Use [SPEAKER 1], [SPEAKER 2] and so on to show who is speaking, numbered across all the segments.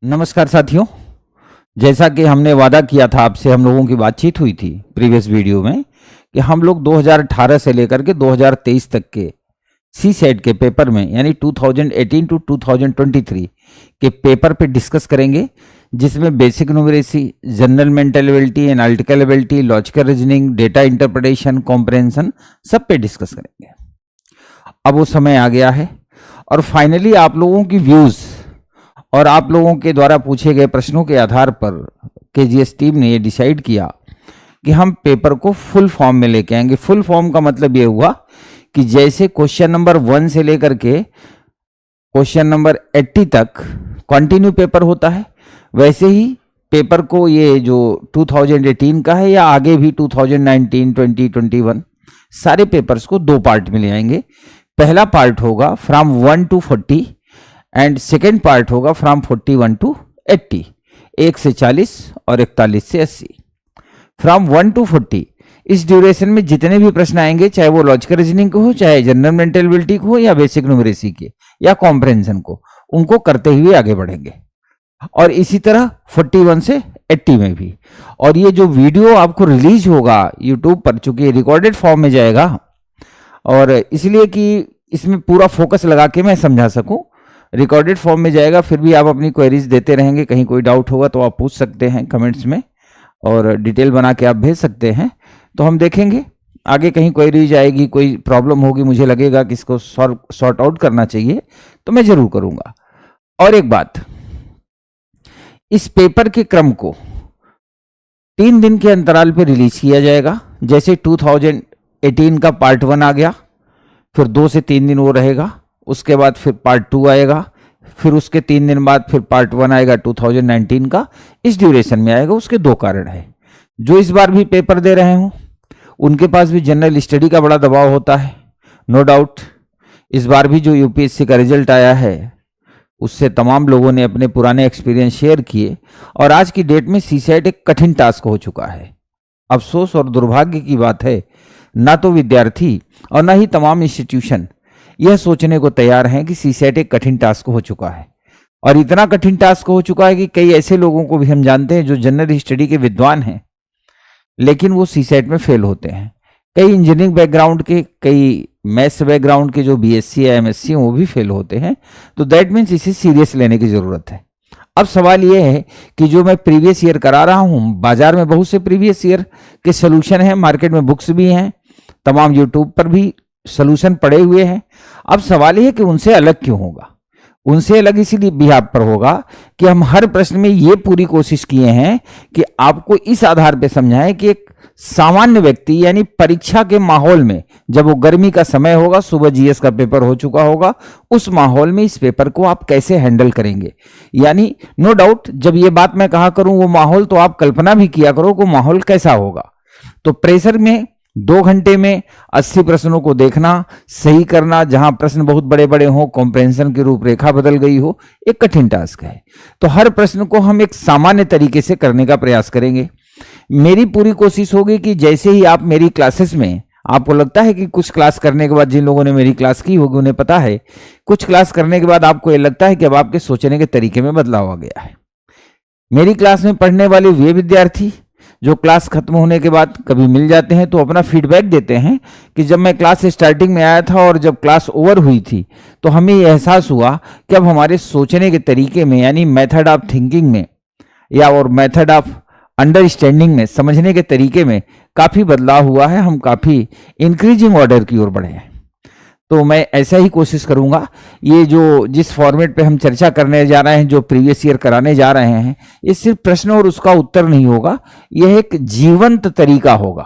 [SPEAKER 1] नमस्कार साथियों। जैसा कि हमने वादा किया था आपसे, हम लोगों की बातचीत हुई थी प्रीवियस वीडियो में कि हम लोग 2018 से लेकर के 2023 तक के सी सेट के पेपर में यानी 2018 टू 2023 के पेपर पे डिस्कस करेंगे, जिसमें basic numeracy, general mental ability, analytical ability, logical reasoning, data interpretation, comprehension सब पे डिस्कस करेंगे। अब वो समय आ गया है और फाइनली आप लोगों की व्यूज़ और आप लोगों के द्वारा पूछे गए प्रश्नों के आधार पर केजीएस टीम ने ये डिसाइड किया कि हम पेपर को फुल फॉर्म में लेके आएंगे। फुल फॉर्म का मतलब ये हुआ कि जैसे क्वेश्चन नंबर 1 से लेकर के क्वेश्चन नंबर 80 तक कंटिन्यू पेपर होता है, वैसे ही पेपर को ये जो 2018 का है या आगे भी 2019, 20, 21 सारे पेपर्स को 2 पार्ट में ले आएंगे। पहला पार्ट होगा from 1 to 40 and second part होगा फ्रॉम 41 to 80, 1 से 40 और 41 से 80। फ्रॉम 1 to 40 इस ड्यूरेशन में जितने भी प्रश्न आएंगे, चाहे वो लॉजिकल रीजनिंग को हो, चाहे जनरल मेंटल एबिलिटी को हो, या बेसिक न्यूमरेसी के या कॉम्प्रहेंशन को, उनको करते हुए आगे बढ़ेंगे। और इसी तरह 41 से 80 में भी। और ये जो वीडियो आपको रिलीज होगा यूट्यूब पर, चूंकि रिकॉर्डेड फॉर्म में जाएगा और इसलिए कि इसमें पूरा फोकस लगा के मैं समझा सकूं, रिकॉर्डेड फॉर्म में जाएगा। फिर भी आप अपनी क्वेरीज देते रहेंगे, कहीं कोई डाउट होगा तो आप पूछ सकते हैं कमेंट्स में और डिटेल बना के आप भेज सकते हैं। तो हम देखेंगे आगे कहीं क्वेरीज आएगी, कोई प्रॉब्लम होगी, मुझे लगेगा कि इसको सॉर्ट आउट करना चाहिए तो मैं जरूर करूंगा। और एक बात, इस पेपर के क्रम को 3 दिन के अंतराल पर रिलीज किया जाएगा। जैसे 2018 का पार्ट 1 आ गया, फिर 2 से 3 दिन वो रहेगा, उसके बाद फिर पार्ट 2 आएगा, फिर उसके 3 दिन बाद फिर पार्ट 1 आएगा 2019 का। इस ड्यूरेशन में आएगा। उसके 2 कारण है। जो इस बार भी पेपर दे रहे हों उनके पास भी जनरल स्टडी का बड़ा दबाव होता है, नो डाउट। इस बार भी जो यूपीएससी का रिजल्ट आया है उससे तमाम लोगों ने अपने पुराने एक्सपीरियंस शेयर किए और आज की डेट में सीसेट एक कठिन टास्क हो चुका है। अफसोस और दुर्भाग्य की बात है, ना तो विद्यार्थी और ना ही तमाम इंस्टीट्यूशन यह सोचने को तैयार हैं कि सीसेट एक कठिन टास्क हो चुका है। और इतना कठिन टास्क हो चुका है कि कई ऐसे लोगों को भी हम जानते हैं जो जनरल स्टडी के विद्वान हैं, लेकिन वो सीसेट में फेल होते हैं। कई इंजीनियरिंग बैकग्राउंड के, कई मैथ्स बैकग्राउंड के जो बीएससी या एमएससी वो भी फेल होते हैं। तो दैट मीन्स इसे सीरियस लेने की जरूरत है। अब सवाल ये है कि जो मैं प्रीवियस ईयर करा रहा हूँ, बाजार में बहुत से प्रीवियस ईयर के सोल्यूशन हैं, मार्केट में बुक्स भी हैं, तमाम यूट्यूब पर भी सोल्यूशन पड़े हुए हैं। अब सवाल यह है कि उनसे अलग क्यों होगा। उनसे अलग इसीलिए बिहार पर होगा कि हम हर प्रश्न में ये पूरी कोशिश किए हैं कि आपको इस आधार पे समझाएं कि एक सामान्य व्यक्ति यानी परीक्षा के माहौल में, जब वो गर्मी का समय होगा, सुबह जीएस का पेपर हो चुका होगा, उस माहौल में इस पेपर को आप कैसे हैंडल करेंगे। यानी नो डाउट जब ये बात मैं कहा करूं वो माहौल, तो आप कल्पना भी किया करो कि माहौल कैसा होगा। तो प्रेशर में 2 घंटे में 80 प्रश्नों को देखना, सही करना, जहां प्रश्न बहुत बड़े बड़े हों, कॉम्प्रहेंशन की रूपरेखा बदल गई हो, एक कठिन टास्क है। तो हर प्रश्न को हम एक सामान्य तरीके से करने का प्रयास करेंगे। मेरी पूरी कोशिश होगी कि जैसे ही आप मेरी क्लासेस में, आपको लगता है कि कुछ क्लास करने के बाद, जिन लोगों ने मेरी क्लास की होगी उन्हें पता है, कुछ क्लास करने के बाद आपको ये लगता है कि अब आपके सोचने के तरीके में बदलाव आ गया है। मेरी क्लास में पढ़ने वाले वे विद्यार्थी जो क्लास खत्म होने के बाद कभी मिल जाते हैं तो अपना फीडबैक देते हैं कि जब मैं क्लास स्टार्टिंग में आया था और जब क्लास ओवर हुई थी तो हमें यह एहसास हुआ कि अब हमारे सोचने के तरीके में, यानी मेथड ऑफ थिंकिंग में या और मेथड ऑफ अंडरस्टैंडिंग में, समझने के तरीके में काफ़ी बदलाव हुआ है। हम काफ़ी इंक्रीजिंग ऑर्डर की ओर बढ़े हैं। तो मैं ऐसा ही कोशिश करूंगा। ये जो जिस फॉर्मेट पे हम चर्चा करने जा रहे हैं, जो प्रीवियस ईयर कराने जा रहे हैं, ये सिर्फ प्रश्न और उसका उत्तर नहीं होगा, यह एक जीवंत तरीका होगा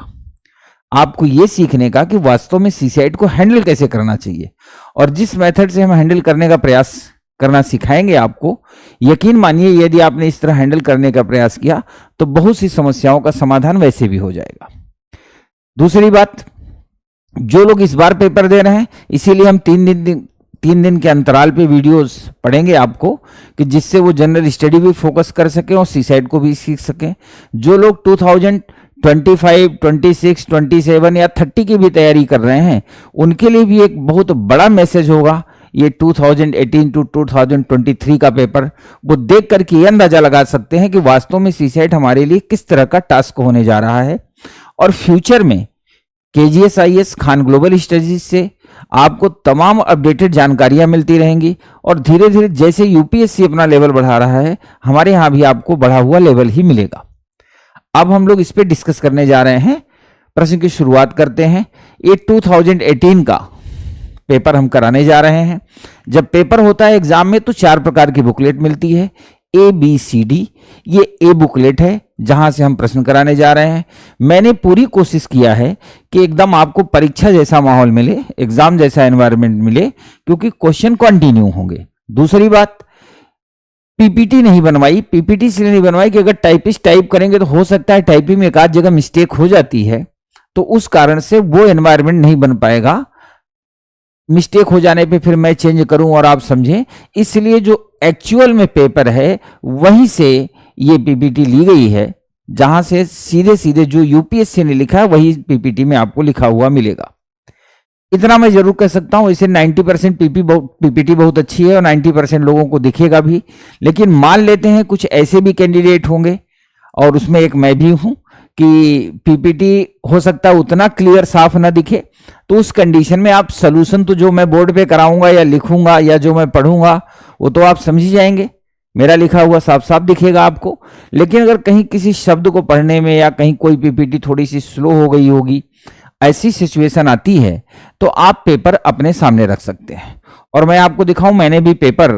[SPEAKER 1] आपको ये सीखने का कि वास्तव में सीसेट को हैंडल कैसे करना चाहिए। और जिस मेथड से हम हैंडल करने का प्रयास करना सिखाएंगे आपको, यकीन मानिए यदि आपने इस तरह हैंडल करने का प्रयास किया तो बहुत सी समस्याओं का समाधान वैसे भी हो जाएगा। दूसरी बात, जो लोग इस बार पेपर दे रहे हैं, इसीलिए हम 3 दिन के अंतराल पे वीडियोस पढ़ेंगे आपको, कि जिससे वो जनरल स्टडी भी फोकस कर सकें और सीसेट को भी सीख सकें। जो लोग 2025, 26, 27 या 30 की भी तैयारी कर रहे हैं, उनके लिए भी एक बहुत बड़ा मैसेज होगा ये 2018 टू 2023 का पेपर, वो देख करके ये अंदाजा लगा सकते हैं कि वास्तव में सीसेट हमारे लिए किस तरह का टास्क होने जा रहा है। और फ्यूचर में KGS-IS खान ग्लोबल स्टडीज से आपको तमाम अपडेटेड जानकारियां मिलती रहेंगी और धीरे धीरे जैसे यूपीएससी अपना लेवल बढ़ा रहा है, हमारे यहाँ भी आपको बढ़ा हुआ लेवल ही मिलेगा। अब हम लोग इस पे डिस्कस करने जा रहे हैं। प्रश्न की शुरुआत करते हैं। ये 2018 का पेपर हम कराने जा रहे हैं। जब पेपर होता है एग्जाम में तो 4 प्रकार की बुकलेट मिलती है, ABCD। ये ए बुकलेट है जहां से हम प्रश्न कराने जा रहे हैं। मैंने पूरी कोशिश किया है कि एकदम आपको परीक्षा जैसा माहौल मिले, एग्जाम जैसा एनवायरनमेंट मिले, क्योंकि क्वेश्चन कंटिन्यू होंगे। दूसरी बात, पीपीटी नहीं बनवाई। पीपीटी इसलिए नहीं बनवाई कि अगर टाइपिस्ट टाइप करेंगे तो हो सकता है टाइपिंग में एक आध जगह मिस्टेक हो जाती है, तो उस कारण से वो एनवायरनमेंट नहीं बन पाएगा। मिस्टेक हो जाने पे फिर मैं चेंज करूं और आप समझें, इसलिए जो एक्चुअल में पेपर है वहीं से ये पीपीटी ली गई है, जहां से सीधे सीधे जो यूपीएससी ने लिखा है वही पीपीटी में आपको लिखा हुआ मिलेगा। इतना मैं जरूर कह सकता हूं, इसे 90% पीपीटी बहुत अच्छी है और 90% लोगों को दिखेगा भी। लेकिन मान लेते हैं कुछ ऐसे भी कैंडिडेट होंगे, और उसमें एक मैं भी हूं, कि पीपीटी हो सकता है उतना क्लियर साफ ना दिखे, तो उस कंडीशन में आप सॉल्यूशन तो जो मैं बोर्ड पे कराऊंगा या लिखूंगा या जो मैं पढ़ूंगा वो तो आप समझ ही जाएंगे, मेरा लिखा हुआ साफ साफ दिखेगा आपको। लेकिन अगर कहीं किसी शब्द को पढ़ने में या कहीं कोई पीपीटी थोड़ी सी स्लो हो गई होगी, ऐसी सिचुएशन आती है, तो आप पेपर अपने सामने रख सकते हैं। और मैं आपको दिखाऊं, मैंने भी पेपर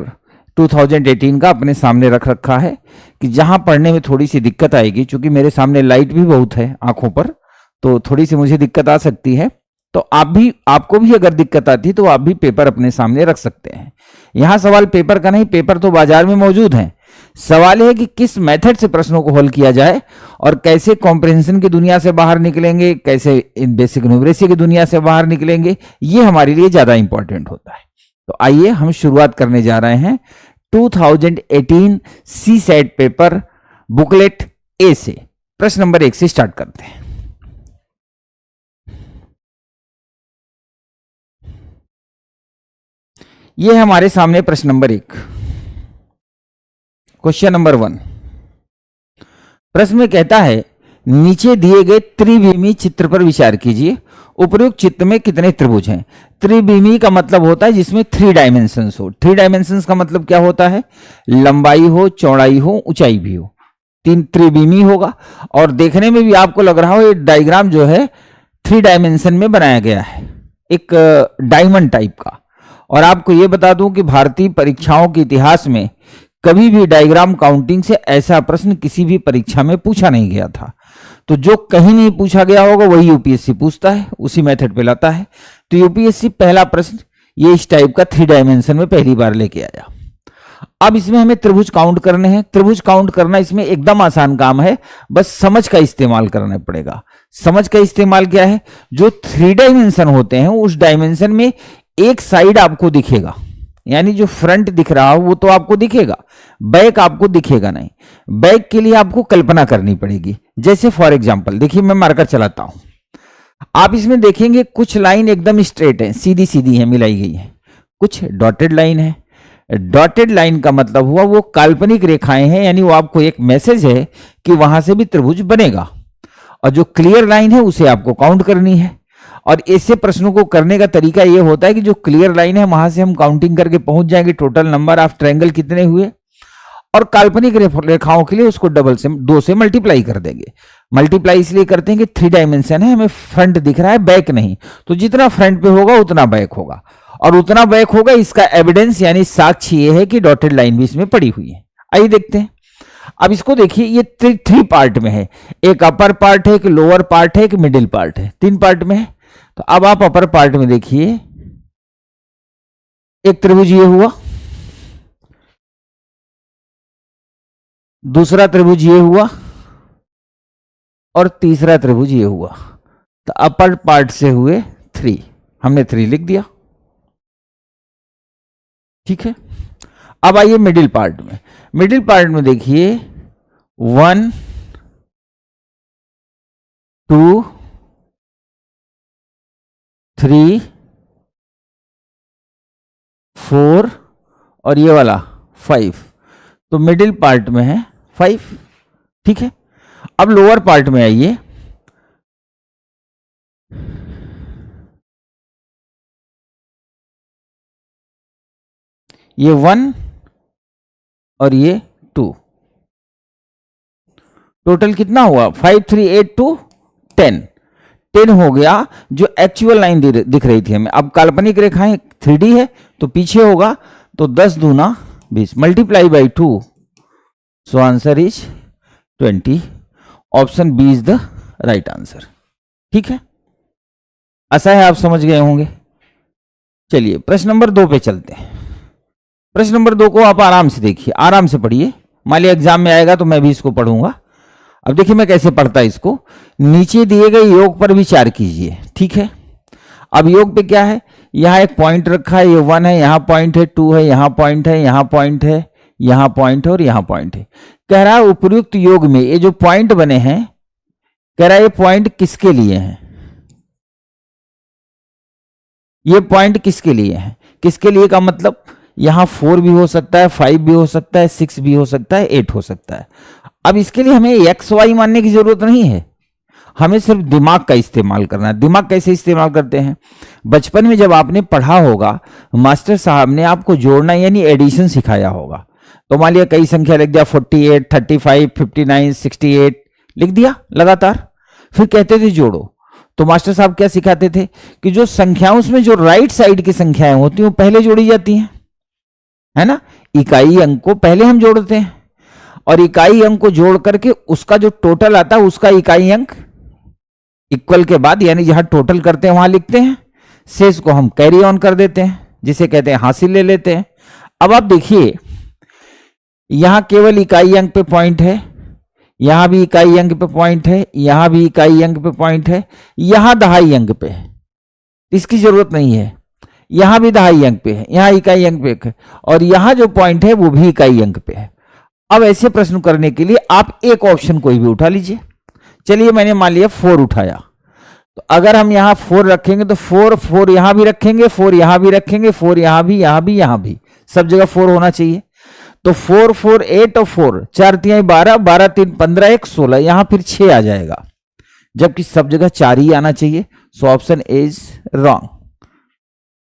[SPEAKER 1] 2018 का अपने सामने रख रखा है कि जहां पढ़ने में थोड़ी सी दिक्कत आएगी, क्योंकि मेरे सामने लाइट भी बहुत है आंखों पर, तो थोड़ी सी मुझे दिक्कत आ सकती है। तो आपको भी अगर दिक्कत आती है तो आप भी पेपर अपने सामने रख सकते हैं। यहां सवाल पेपर का नहीं, पेपर तो बाजार में मौजूद है। सवाल है कि किस मेथड से प्रश्नों को हल किया जाए और कैसे कॉम्प्रिहेंशन की दुनिया से बाहर निकलेंगे, कैसे इन बेसिक न्यूमरेसी की दुनिया से बाहर निकलेंगे, ये हमारे लिए ज्यादा इंपॉर्टेंट होता है। तो आइए हम शुरुआत करने जा रहे हैं 2018 सीसेट पेपर बुकलेट ए से। प्रश्न नंबर 1 से स्टार्ट करते हैं। ये है हमारे सामने प्रश्न नंबर 1। क्वेश्चन नंबर 1, प्रश्न में कहता है नीचे दिए गए त्रिविमी चित्र पर विचार कीजिए। उपयुक्त चित्र में कितने त्रिभुज हैं? त्रिविमी का मतलब होता है जिसमें 3 डायमेंशंस हो। 3 डायमेंशंस का मतलब क्या होता है? लंबाई हो, चौड़ाई हो, ऊंचाई भी हो, 3 त्रिविमी होगा। और देखने में भी आपको लग रहा हो ये डायग्राम जो है 3 डायमेंशन में बनाया गया है, एक डायमंड टाइप का। और आपको यह बता दूं कि भारतीय परीक्षाओं के इतिहास में कभी भी डायग्राम काउंटिंग से ऐसा प्रश्न किसी भी परीक्षा में पूछा नहीं गया था। तो जो कहीं नहीं पूछा गया होगा वही यूपीएससी पूछता है, उसी मेथड पे लाता है। तो यूपीएससी पहला प्रश्न ये इस टाइप का 3 डायमेंशन में पहली बार लेके आया। अब इसमें हमें त्रिभुज काउंट करने हैं। त्रिभुज काउंट करना इसमें एकदम आसान काम है, बस समझ का इस्तेमाल करना पड़ेगा। समझ का इस्तेमाल क्या है? जो 3 डायमेंशन होते हैं उस डायमेंशन में एक साइड आपको दिखेगा, यानी जो फ्रंट दिख रहा हो वो तो आपको दिखेगा, बैक आपको दिखेगा नहीं। बैक के लिए आपको कल्पना करनी पड़ेगी। जैसे फॉर एग्जांपल देखिए, मैं मार्कर चलाता हूं, आप इसमें देखेंगे कुछ लाइन एकदम स्ट्रेट है, सीधी सीधी है, मिलाई गई है, कुछ डॉटेड लाइन है। डॉटेड लाइन का मतलब हुआ वो काल्पनिक रेखाएं हैं, यानी वो आपको एक मैसेज है कि वहां से भी त्रिभुज बनेगा। और जो क्लियर लाइन है उसे आपको काउंट करनी है। और ऐसे प्रश्नों को करने का तरीका यह होता है कि जो क्लियर लाइन है वहां से हम काउंटिंग करके पहुंच जाएंगे टोटल नंबर ऑफ ट्रायंगल कितने हुए, और काल्पनिक रेखाओं के लिए उसको डबल से 2 से मल्टीप्लाई कर देंगे। मल्टीप्लाई इसलिए करते हैं कि 3 डायमेंशन है, हमें फ्रंट दिख रहा है, बैक नहीं। तो जितना फ्रंट पे होगा उतना बैक होगा, और उतना बैक होगा इसका एविडेंस यानी साक्ष्य ये है कि डॉटेड लाइन भी इसमें पड़ी हुई है। आइए देखते हैं। अब इसको देखिए, ये 3 पार्ट में है, एक अपर पार्ट है, एक लोअर पार्ट है, एक मिडिल पार्ट है, 3 पार्ट में है। तो अब आप अपर पार्ट में देखिए, एक त्रिभुज ये हुआ, दूसरा त्रिभुज ये हुआ, और तीसरा त्रिभुज ये हुआ। तो अपर पार्ट से हुए 3, हमने 3 लिख दिया, ठीक है। अब आइए मिडिल पार्ट में। मिडिल पार्ट में देखिए 1 2 3 4 और ये वाला 5, तो मिडिल पार्ट में है 5। ठीक है, अब लोअर पार्ट में आइए, ये 1 और ये 2, टोटल कितना हुआ 5 3 8 2 10 हो गया, जो एक्चुअल लाइन दिख रही थी हमें। अब काल्पनिक रेखाएं 3D है तो पीछे होगा, तो 10 दूना 20 multiply by 2, so answer is 20। Option B is the right answer. ठीक है, ऐसा है, आप समझ गए होंगे। चलिए प्रश्न नंबर 2 पे चलते हैं। प्रश्न नंबर 2 को आप आराम से देखिए, आराम से पढ़िए, मान लिया एग्जाम में आएगा तो मैं भी इसको पढ़ूंगा। अब देखिए मैं कैसे पढ़ता इसको, नीचे दिए गए योग पर विचार कीजिए। ठीक है, अब योग पे क्या है, यहां एक पॉइंट रखा है, ये 1 है, यहां पॉइंट है, 2 है, यहां पॉइंट है, यहां पॉइंट है, यहां पॉइंट है और यहां पॉइंट है। कह रहा है उपयुक्त योग में ये जो पॉइंट बने हैं, कह रहा है ये पॉइंट किसके लिए हैं, ये पॉइंट किसके लिए है। किसके लिए का मतलब यहां 4 भी हो सकता है, 5 भी हो सकता है, 6 भी हो सकता है, 8 हो सकता है। अब इसके लिए हमें एक्स वाई मानने की जरूरत नहीं है, हमें सिर्फ दिमाग का इस्तेमाल करना है। दिमाग कैसे इस्तेमाल करते हैं, बचपन में जब आपने पढ़ा होगा, मास्टर साहब ने आपको जोड़ना यानी एडिशन सिखाया होगा, तो मान लिया कई संख्या लिख दिया, 48 35 59 68 लिख दिया लगातार, फिर कहते थे जोड़ो। तो मास्टर साहब क्या सिखाते थे कि जो संख्याओं उसमें जो राइट साइड की संख्याएं होती हैं वो पहले जोड़ी जाती हैं, है ना। इकाई अंक को पहले हम जोड़ते हैं और इकाई अंक को जोड़ करके उसका जो टोटल आता है उसका इकाई अंक इक्वल के बाद, यानी जहां टोटल करते हैं वहां लिखते हैं, शेष को हम कैरी ऑन कर देते हैं, जिसे कहते हैं हासिल ले लेते हैं। अब आप देखिए यहां केवल इकाई अंक पे पॉइंट है, यहां भी इकाई अंक पे पॉइंट है, यहां भी इकाई अंक पे पॉइंट है, यहां दहाई अंक पे है, इसकी जरूरत नहीं है, यहां भी दहाई अंक पे है, यहां इकाई अंक पे है, और यहां जो पॉइंट है वो भी इकाई अंक पे है। अब ऐसे प्रश्न करने के लिए आप एक ऑप्शन कोई भी उठा लीजिए। चलिए मैंने मान लिया 4 उठाया, तो अगर हम यहां 4 रखेंगे तो 4 यहां भी रखेंगे, 4 यहां भी रखेंगे, 4 यहां भी, यहां भी, यहां भी, सब जगह 4 होना चाहिए। तो 4 4 8 और 4 4 3 12 12 3 15 1 16, यहां फिर 6 आ जाएगा, जबकि सब जगह 4 ही आना चाहिए। So option is wrong.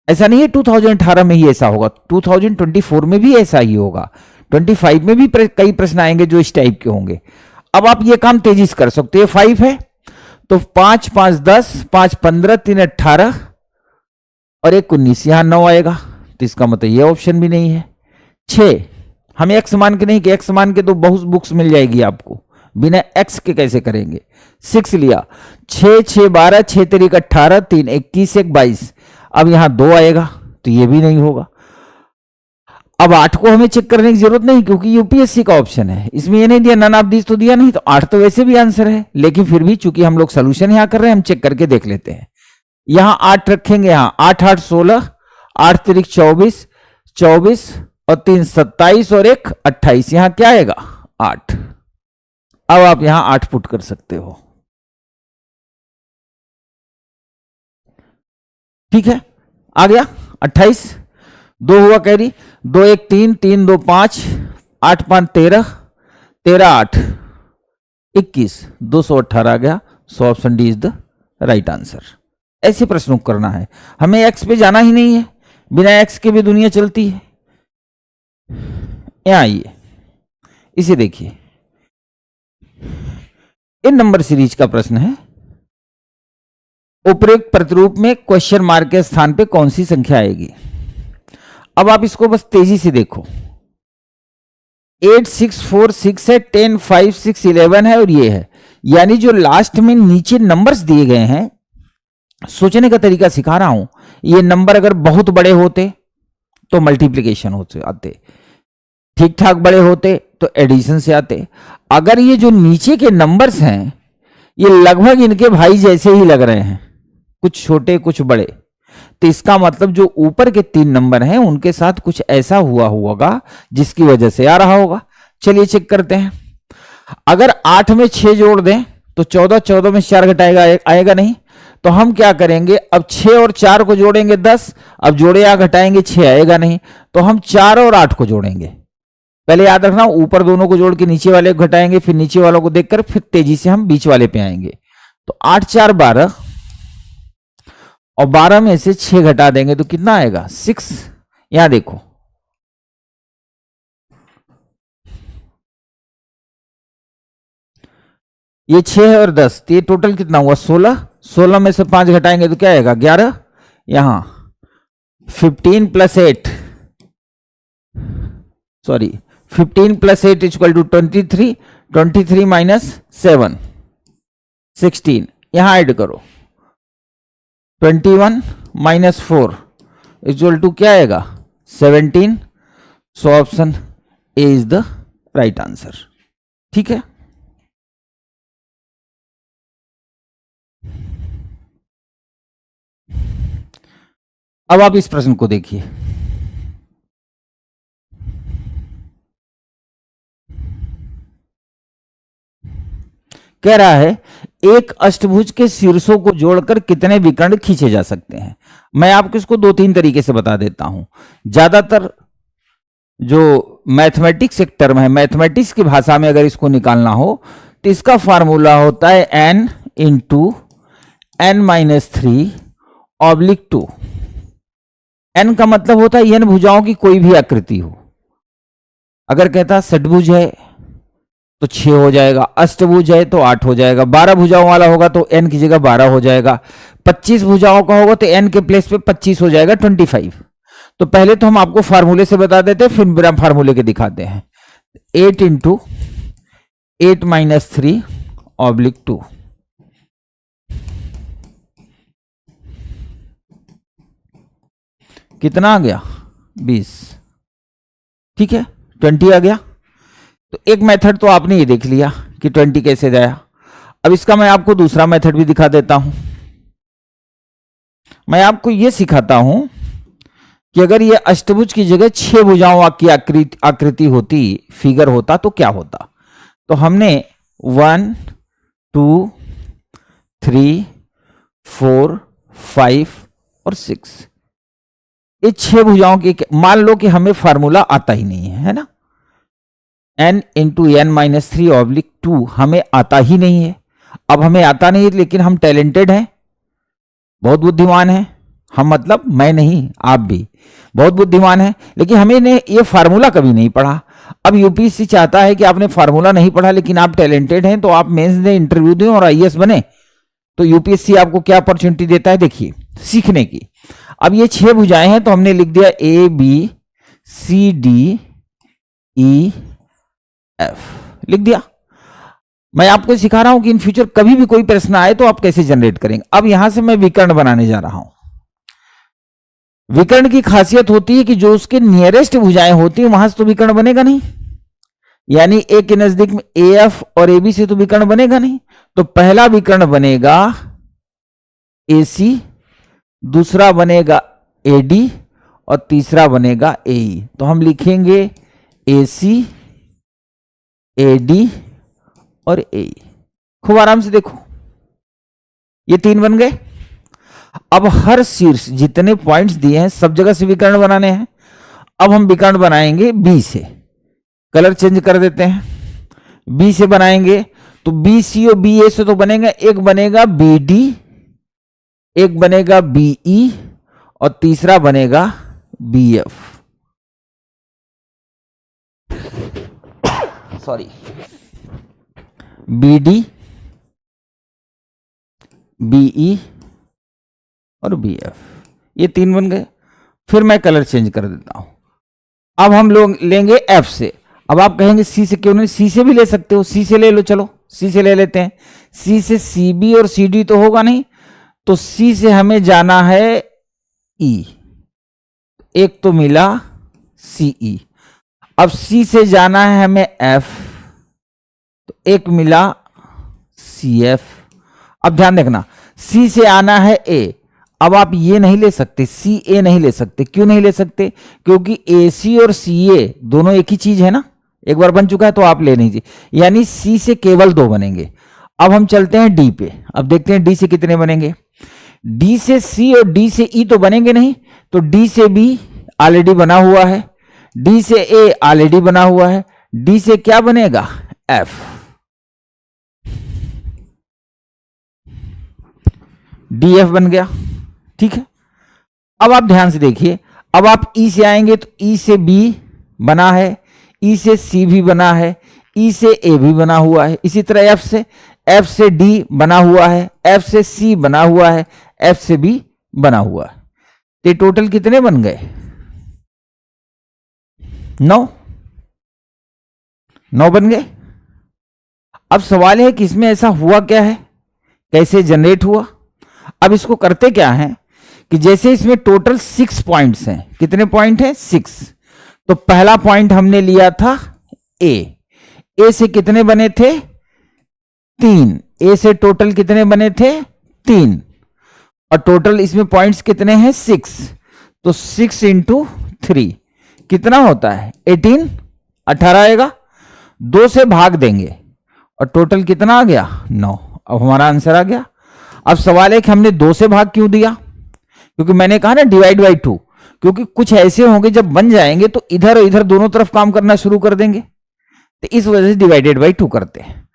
[SPEAKER 1] ऐसा नहीं है 2018 में ही ऐसा होगा, 2024 में भी ऐसा ही होगा, 25 में भी कई प्रश्न आएंगे जो इस टाइप के होंगे। अब आप ये काम तेजी से कर सकते हैं। 5 है तो 5 5 10 5 15 3 18 और 1 19, यहां 9 आएगा, तो इसका मतलब ये ऑप्शन भी नहीं है। 6 हम एक्स मान के नहीं कि एक्स मान के तो बहुत बुक्स मिल जाएगी आपको, बिना एक्स के कैसे करेंगे। 6 लिया, 6 6 12 6 3 18 3 21 1 22, अब यहां 2 आएगा तो ये भी नहीं होगा। अब 8 को हमें चेक करने की जरूरत नहीं क्योंकि यूपीएससी का ऑप्शन है, इसमें ये नहीं दिया, नन ऑफ दिस तो दिया नहीं, तो 8 तो वैसे भी आंसर है, लेकिन फिर भी चूंकि हम लोग सोल्यूशन यहां कर रहे हैं, हम चेक करके देख लेते हैं। यहां 8 रखेंगे, यहां 8 8 16, 8 3 24 24 और 3 27 और 1 28, यहां क्या आएगा 8। अब आप यहां 8 पुट कर सकते हो। ठीक है, आ गया 28, 2 हुआ कैरी, 2 1 3 3 2 5 8 5 13 13 8 21 218 आ गया। So option D is the right answer. ऐसे प्रश्नों को करना है, हमें एक्स पे जाना ही नहीं है, बिना एक्स के भी दुनिया चलती है। यहां आइए, इसे देखिए, इन नंबर सीरीज का प्रश्न है, उपरोक्त प्रतिरूप में क्वेश्चन मार्क के स्थान पे कौन सी संख्या आएगी। अब आप इसको बस तेजी से देखो, 8 6 4 6 है, 10 5 6 11 है और ये है, यानी जो लास्ट में नीचे नंबर्स दिए गए हैं, सोचने का तरीका सिखा रहा हूं, ये नंबर अगर बहुत बड़े होते तो मल्टीप्लिकेशन होते आते, ठीक ठाक बड़े होते तो एडिशन से आते। अगर ये जो नीचे के नंबर्स हैं ये लगभग इनके भाई जैसे ही लग रहे हैं, कुछ छोटे कुछ बड़े, तो इसका मतलब जो ऊपर के 3 नंबर हैं उनके साथ कुछ ऐसा हुआ होगा जिसकी वजह से आ रहा होगा। चलिए चेक करते हैं। अगर 8 में 6 जोड़ दें तो 14 14 में 4 घटाएगा, आएगा नहीं, तो हम क्या करेंगे, अब 6 और 4 को जोड़ेंगे 10, अब जोड़े या घटाएंगे 6 आएगा नहीं, तो हम 4 और 8 को जोड़ेंगे। पहले याद रखना ऊपर दोनों को जोड़ के नीचे वाले को घटाएंगे, फिर नीचे वालों को देखकर फिर तेजी से हम बीच वाले पे आएंगे। तो 8 4 12 और 12 में से 6 घटा देंगे तो कितना आएगा 6। यहां देखो ये 6 है और 10, तो ये टोटल कितना हुआ 16। 16 में से 5 घटाएंगे तो क्या आएगा 11। यहां 15 plus 8 sorry 15 plus 8 equal to 23। 23 minus 7 16। यहां ऐड करो 21 माइनस 4 इक्वल टू क्या आएगा 17। So option A is the right answer. ठीक है, अब आप इस प्रश्न को देखिए। कह रहा है एक अष्टभुज के शीर्षों को जोड़कर कितने विकर्ण खींचे जा सकते हैं। मैं आपको इसको 2-3 तरीके से बता देता हूं। ज्यादातर जो मैथमेटिक्स एक टर्म है, मैथमेटिक्स की भाषा में अगर इसको निकालना हो तो इसका फार्मूला होता है n इंटू n-3/2। n का मतलब होता है n भुजाओं की कोई भी आकृति हो। अगर कहता षटभुज है तो 6 हो जाएगा, अष्टभुज है तो 8 हो जाएगा, 12 भुजाओं वाला होगा तो n की जगह 12 हो जाएगा, 25 भुजाओं का होगा तो n के प्लेस पे 25 हो जाएगा 25। तो पहले तो हम आपको फार्मूले से बता देते हैं, फिर बिना फार्मूले के दिखाते हैं। 8 इंटू 8-3/2 कितना आ गया 20। ठीक है, 20 आ गया। तो एक मेथड तो आपने ये देख लिया कि 20 कैसे गया। अब इसका मैं आपको दूसरा मेथड भी दिखा देता हूं। मैं आपको ये सिखाता हूं कि अगर ये अष्टभुज की जगह 6 भुजाओं की आकृति होती, फिगर होता तो क्या होता। तो हमने 1 2 3 4 5 और 6 ये 6 भुजाओं की, मान लो कि हमें फार्मूला आता ही नहीं है ना, n इंटू n-3/2 हमें आता ही नहीं है। अब हमें आता नहीं लेकिन हम टैलेंटेड हैं, बहुत बुद्धिमान हैं हम, मतलब मैं नहीं आप भी बहुत बुद्धिमान हैं, लेकिन हमें ने ये फार्मूला कभी नहीं पढ़ा। अब यूपीएससी चाहता है कि आपने फार्मूला नहीं पढ़ा लेकिन आप टैलेंटेड हैं, तो आप मेंस दें, इंटरव्यू दें और आईएएस बने। तो यूपीएससी आपको क्या अपॉर्चुनिटी देता है, देखिए सीखने की। अब ये 6 भुजाएं हैं तो हमने लिख दिया ABCDEF लिख दिया। मैं आपको सिखा रहा हूं कि इन फ्यूचर कभी भी कोई प्रश्न आए तो आप कैसे जनरेट करेंगे। अब यहां से मैं विकर्ण बनाने जा रहा हूं। विकर्ण की खासियत होती है कि जो उसके नियरेस्ट भुजाएं होती है वहां से तो विकर्ण बनेगा नहीं, यानी ए के नजदीक में AF और AB से तो विकर्ण बनेगा नहीं। तो पहला विकर्ण बनेगा AC, दूसरा बनेगा AD और तीसरा बनेगा AE। तो हम लिखेंगे AC AD और AE। खूब आराम से देखो, ये 3 बन गए। अब हर शीर्ष जितने पॉइंट्स दिए हैं सब जगह से विकर्ण बनाने हैं। अब हम विकर्ण बनाएंगे B से, कलर चेंज कर देते हैं। B से बनाएंगे तो BC और BA से तो बनेगा, एक बनेगा BD, एक बनेगा BE और तीसरा बनेगा BF। सॉरी, BD BE और BF, ये 3 बन गए। फिर मैं कलर चेंज कर देता हूं। अब हम लोग लेंगे F से। अब आप कहेंगे C से क्यों नहीं, C से भी ले सकते हो, C से ले लो, चलो C से ले लेते हैं। C से CB और CD तो होगा नहीं, तो C से हमें जाना है E, एक तो मिला CE। अब C से जाना है हमें F, तो एक मिला CF। अब ध्यान देखना, C से आना है A। अब आप ये नहीं ले सकते, CA नहीं ले सकते। क्यों नहीं ले सकते, क्योंकि AC और CA दोनों एक ही चीज है ना, एक बार बन चुका है तो आप ले नहीं चाहिए, यानी C से केवल 2 बनेंगे। अब हम चलते हैं D पे। अब देखते हैं D से कितने बनेंगे। डी से सी और डी से ई तो बनेंगे नहीं, तो डी से बी ऑलरेडी बना हुआ है, डी से ए ऑलरेडी बना हुआ है, डी से क्या बनेगा, एफ। डी एफ बन गया, ठीक है। अब आप ध्यान से देखिए, अब आप ई से आएंगे तो ई से बी बना है, ई से सी भी बना है, ई से ए भी बना हुआ है, इसी तरह एफ से डी बना हुआ है, एफ से सी बना हुआ है, एफ से बी बना हुआ है। तो टोटल कितने बन गए, 9 बन गए। अब सवाल है कि इसमें ऐसा हुआ क्या है, कैसे जनरेट हुआ। अब इसको करते क्या है कि जैसे इसमें टोटल 6 पॉइंट्स हैं, कितने पॉइंट हैं, 6। तो पहला पॉइंट हमने लिया था ए से कितने बने थे, 3। ए से टोटल कितने बने थे, 3, और टोटल इसमें पॉइंट्स कितने हैं, 6। तो 6 इंटू 3 कितना होता है, 18, 18 आएगा। 2 से भाग देंगे और टोटल कितना आ गया, 9। अब हमारा आंसर आ गया। अब सवाल है कि हमने 2 से भाग क्यों दिया, क्योंकि मैंने कहा ना डिवाइड बाई 2, क्योंकि कुछ ऐसे होंगे जब बन जाएंगे तो इधर और इधर दोनों तरफ काम करना शुरू कर देंगे, तो इस वजह से डिवाइडेड बाई 2 करते हैं।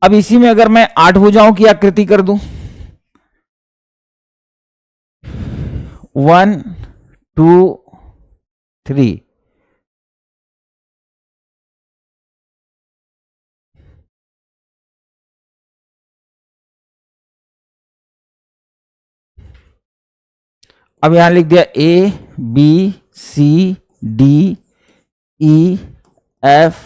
[SPEAKER 1] अब इसी में अगर मैं 8 भुजाओं की आकृति कर दूं, 1 2 3, अब यहां लिख दिया A B C D E F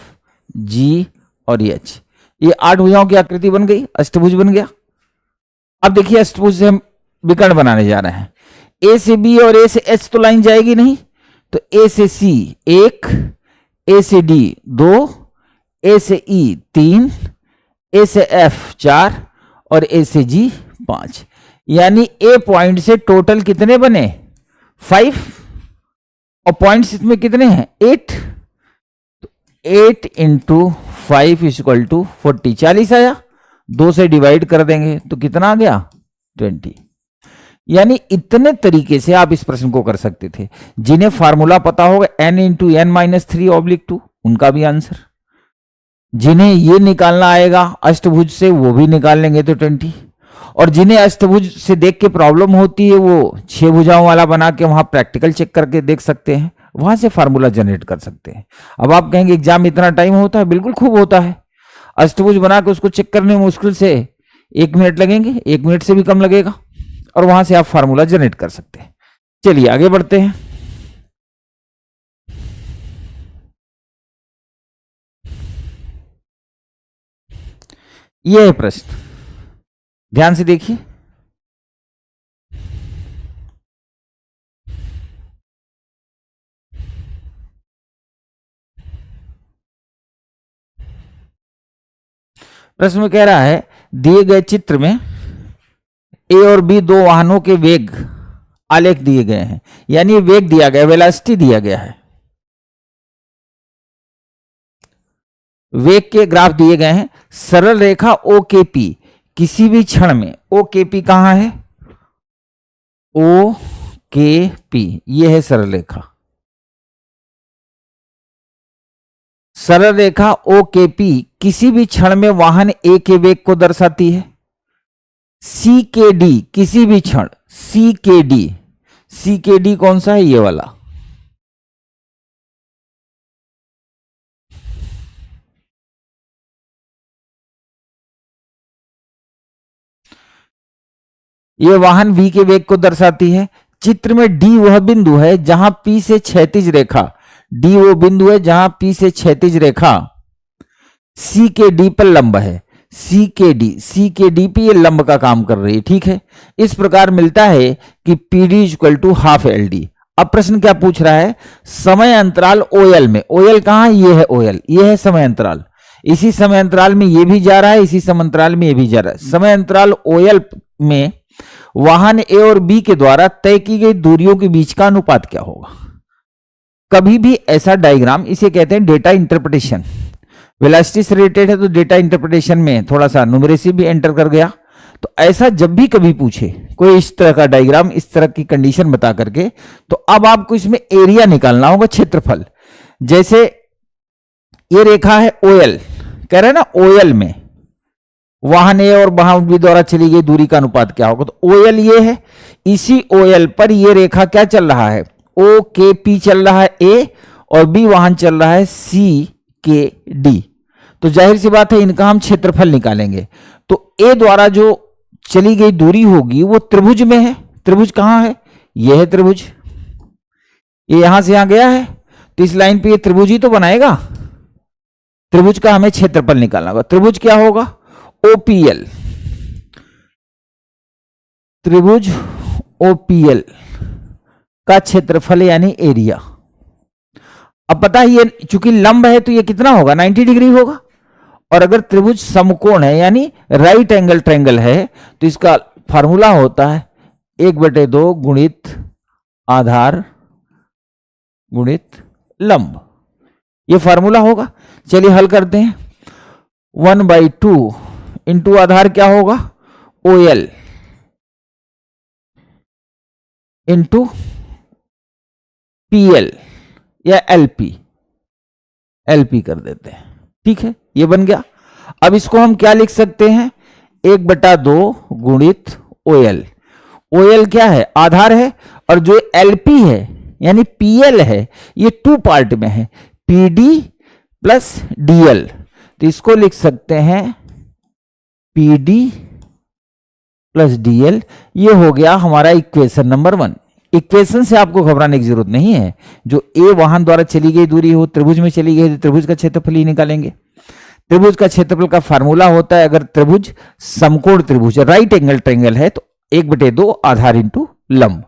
[SPEAKER 1] G और एच, ये 8 भुजाओं की आकृति बन गई, अष्टभुज बन गया। अब देखिए अष्टभुज से हम विकर्ण बनाने जा रहे हैं। ए से बी और ए से एच तो लाइन जाएगी नहीं, तो ए से सी 1, ए से डी 2, ए से ई 3, ए से एफ 4 और ए से जी 5। यानी ए पॉइंट से टोटल कितने बने, 5, और पॉइंट्स इसमें कितने हैं, 8। तो 8 इंटू 5 इक्वल टू 40, 40 आया। 2 से डिवाइड कर देंगे तो कितना आ गया, 20। यानी इतने तरीके से आप इस प्रश्न को कर सकते थे। जिन्हें फार्मूला पता होगा n इंटू n माइनस 3/2, उनका भी आंसर। जिन्हें ये निकालना आएगा अष्टभुज से, वो भी निकाल लेंगे तो 20। और जिन्हें अष्टभुज से देख के प्रॉब्लम होती है, वो 6 भुजाओं वाला बना के वहां प्रैक्टिकल चेक करके देख सकते हैं, वहां से फार्मूला जनरेट कर सकते हैं। अब आप कहेंगे एग्जाम में इतना टाइम होता है, बिल्कुल खूब होता है। अष्टभुज बना के उसको चेक करने में मुश्किल से 1 मिनट लगेंगे, 1 मिनट से भी कम लगेगा, और वहां से आप फार्मूला जनरेट कर सकते हैं। चलिए आगे बढ़ते हैं। यह है प्रश्न, ध्यान से देखिए। प्रश्न में कह रहा है दिए गए चित्र में ए और बी 2 वाहनों के वेग आलेख दिए गए हैं, यानी वेग दिया गया, वेलोसिटी दिया गया है, वेग के ग्राफ दिए गए हैं। सरल रेखा ओ के पी किसी भी क्षण में, ओ के पी कहां है, ओ के पी ये है सरल रेखा। सरल रेखा ओ के पी किसी भी क्षण में वाहन ए के वेग को दर्शाती है। सी के डी किसी भी क्षण, सी के डी कौन सा है, ये वाला। ये वाहन v के वेग को दर्शाती है। चित्र में d वह बिंदु है जहां P से क्षैतिज रेखा, d वो बिंदु है जहां P से क्षैतिज रेखा C के D पर लंब है। C के D पे ये लंब का काम कर रही है, ठीक है। इस प्रकार मिलता है कि PD equal to half LD। अब प्रश्न क्या पूछ रहा है, समय अंतराल OL में, OL कहां है, ये है OL, ये है समय अंतराल। इसी समय अंतराल में ये भी जा रहा है, इसी समय अंतराल में ये भी जा रहा है। समय अंतराल OL में वाहन ए और बी के द्वारा तय की गई दूरियों के बीच का अनुपात क्या होगा। कभी भी ऐसा डायग्राम, इसे कहते हैं डेटा इंटरप्रिटेशन। वेलोसिटी से रिलेटेड है तो डेटा इंटरप्रिटेशन में थोड़ा सा न्यूमेरेसी भी एंटर कर गया। तो ऐसा जब भी कभी पूछे कोई इस तरह का डायग्राम, इस तरह की कंडीशन बता करके। तो अब आपको इसमें एरिया निकालना होगा, क्षेत्रफल। जैसे ये रेखा है ओएल, कह रहे हैं ना ओएल में वाहन ए और वाहन बी द्वारा चली गई दूरी का अनुपात क्या होगा। तो ओएल ये है, इसी ओएल पर ये रेखा क्या चल रहा है, ओ के पी चल रहा है ए, और बी वाहन चल रहा है सी के डी। तो जाहिर सी बात है इनका हम क्षेत्रफल निकालेंगे। तो ए द्वारा जो चली गई दूरी होगी वो त्रिभुज में है। त्रिभुज कहां है, यह है त्रिभुज, ये यहां से यहां गया है, तो इस लाइन पे ये त्रिभुज ही तो बनाएगा। त्रिभुज का हमें क्षेत्रफल निकालना होगा। त्रिभुज क्या होगा, ओपीएल, त्रिभुज ओपीएल का क्षेत्रफल यानी एरिया। अब पता है ये चूंकि लंब है तो ये कितना होगा, 90 डिग्री होगा। और अगर त्रिभुज समकोण है यानी राइट एंगल ट्रायंगल है तो इसका फार्मूला होता है 1/2 गुणित आधार गुणित लंब, ये फार्मूला होगा। चलिए हल करते हैं। 1/2 इंटू आधार क्या होगा, ओएल इंटू पीएल या एलपी, एलपी कर देते हैं, ठीक है, ये बन गया। अब इसको हम क्या लिख सकते हैं, 1/2 गुणित ओएल। ओएल क्या है, आधार है, और जो एलपी है यानी पीएल है ये 2 पार्ट में है, पीडी प्लस डीएल। तो इसको लिख सकते हैं पीडी प्लस डीएल। ये हो गया हमारा इक्वेशन नंबर 1। इक्वेशन से आपको घबराने की जरूरत नहीं है। जो ए वाहन द्वारा चली गई दूरी हो, त्रिभुज में चली गई, त्रिभुज का क्षेत्रफल ही निकालेंगे। त्रिभुज का क्षेत्रफल का फार्मूला होता है, अगर त्रिभुज समकोण त्रिभुज राइट एंगल ट्रायंगल है तो 1/2 आधार इंटू लंब,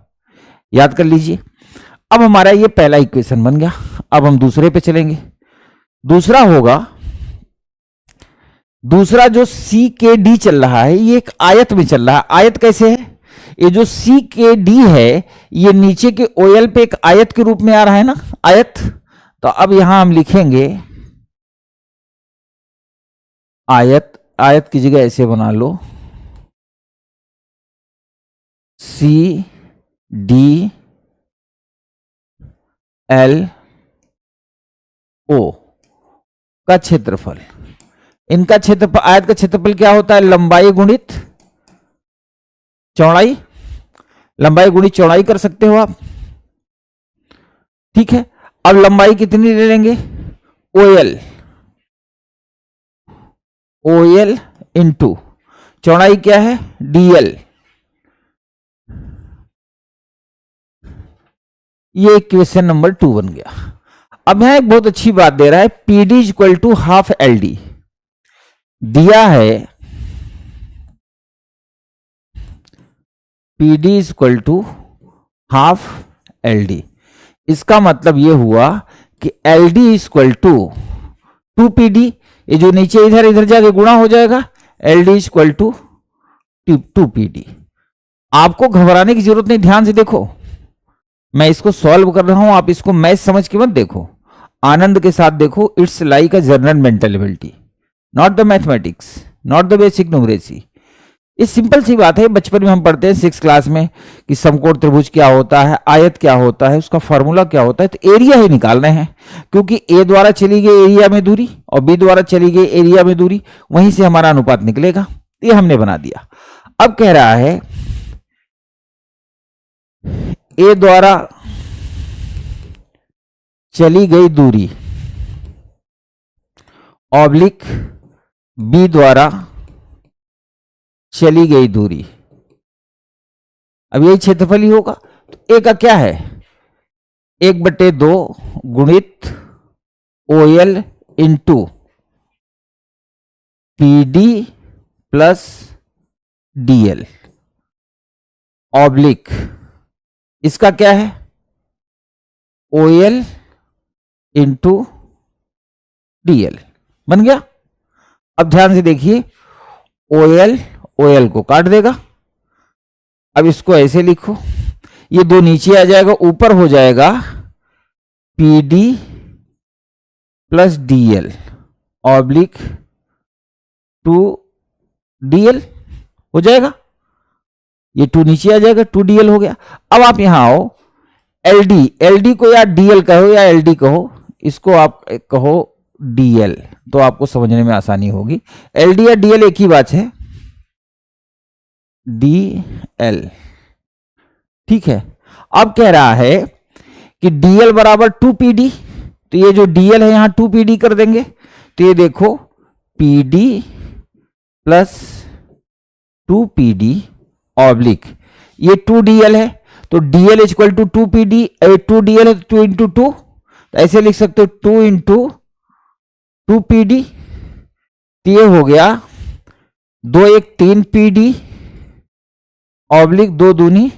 [SPEAKER 1] याद कर लीजिए। अब हमारा ये पहला इक्वेशन बन गया। अब हम दूसरे पे चलेंगे। दूसरा होगा, दूसरा जो सी के डी चल रहा है ये एक आयत में चल रहा है। आयत कैसे है, ये जो सी के डी है ये नीचे के ओएल पे एक आयत के रूप में आ रहा है ना, आयत। तो अब यहां हम लिखेंगे आयत, आयत की जगह ऐसे बना लो, सी डी एल ओ का क्षेत्रफल। इनका क्षेत्रफल, आयत का क्षेत्रफल क्या होता है, लंबाई गुणित चौड़ाई, लंबाई गुणित चौड़ाई कर सकते हो आप, ठीक है। अब लंबाई कितनी ले लेंगे, ओएल, ओएल इंटू चौड़ाई क्या है, डीएल। ये इक्वेशन नंबर 2 बन गया। अब यहां एक बहुत अच्छी बात दे रहा है, PD equal to half L D दिया है, PD equal to half L D. इसका मतलब यह हुआ कि L D equal to 2PD, ये जो नीचे इधर इधर जाके गुणा हो जाएगा, L D equal to 2PD। आपको घबराने की जरूरत नहीं, ध्यान से देखो, मैं इसको सॉल्व कर रहा हूं, आप इसको मैथ समझ के मत देखो, आनंद के साथ देखो। It's like a general mental ability, not the mathematics, not the basic numeracy. ये सिंपल सी बात है, बचपन में हम पढ़ते हैं 6th क्लास में कि समकोण त्रिभुज क्या होता है, आयत क्या होता है, उसका फॉर्मूला क्या होता है। तो एरिया ही निकालना है, क्योंकि ए द्वारा चली गई एरिया में दूरी और बी द्वारा चली गई एरिया में दूरी, वहीं से हमारा अनुपात निकलेगा। ये हमने बना दिया। अब कह रहा है ए द्वारा चली गई दूरी ऑब्लिक बी द्वारा चली गई दूरी, अब यही क्षेत्रफल ही होगा। तो ए का क्या है, 1/2 गुणित OL into PD plus DL oblique, इसका क्या है, ओएल इंटू डीएल बन गया। अब ध्यान से देखिए, ओएल ओएल को काट देगा। अब इसको ऐसे लिखो, ये दो नीचे आ जाएगा, ऊपर हो जाएगा PD plus DL oblique 2DL हो जाएगा। ये 2 नीचे आ जाएगा, 2dl हो गया। अब आप यहां आओ, एल डी को या डीएल कहो या एल डी कहो, इसको आप कहो डीएल, तो आपको समझने में आसानी होगी। एल डी या डीएल एक ही बात है, डीएल, ठीक है। अब कह रहा है कि डीएल बराबर 2pd, तो ये जो डीएल है यहां 2pd कर देंगे, तो ये देखो pd प्लस 2pd ऑब्लिक ये 2dl है, तो dl equal to 2pd, 2dl है 2 इंटू 2, ऐसे लिख सकते हो 2 इंटू 2pd, तो ये हो गया 2 1 3pd ऑब्लिक 2 दूनी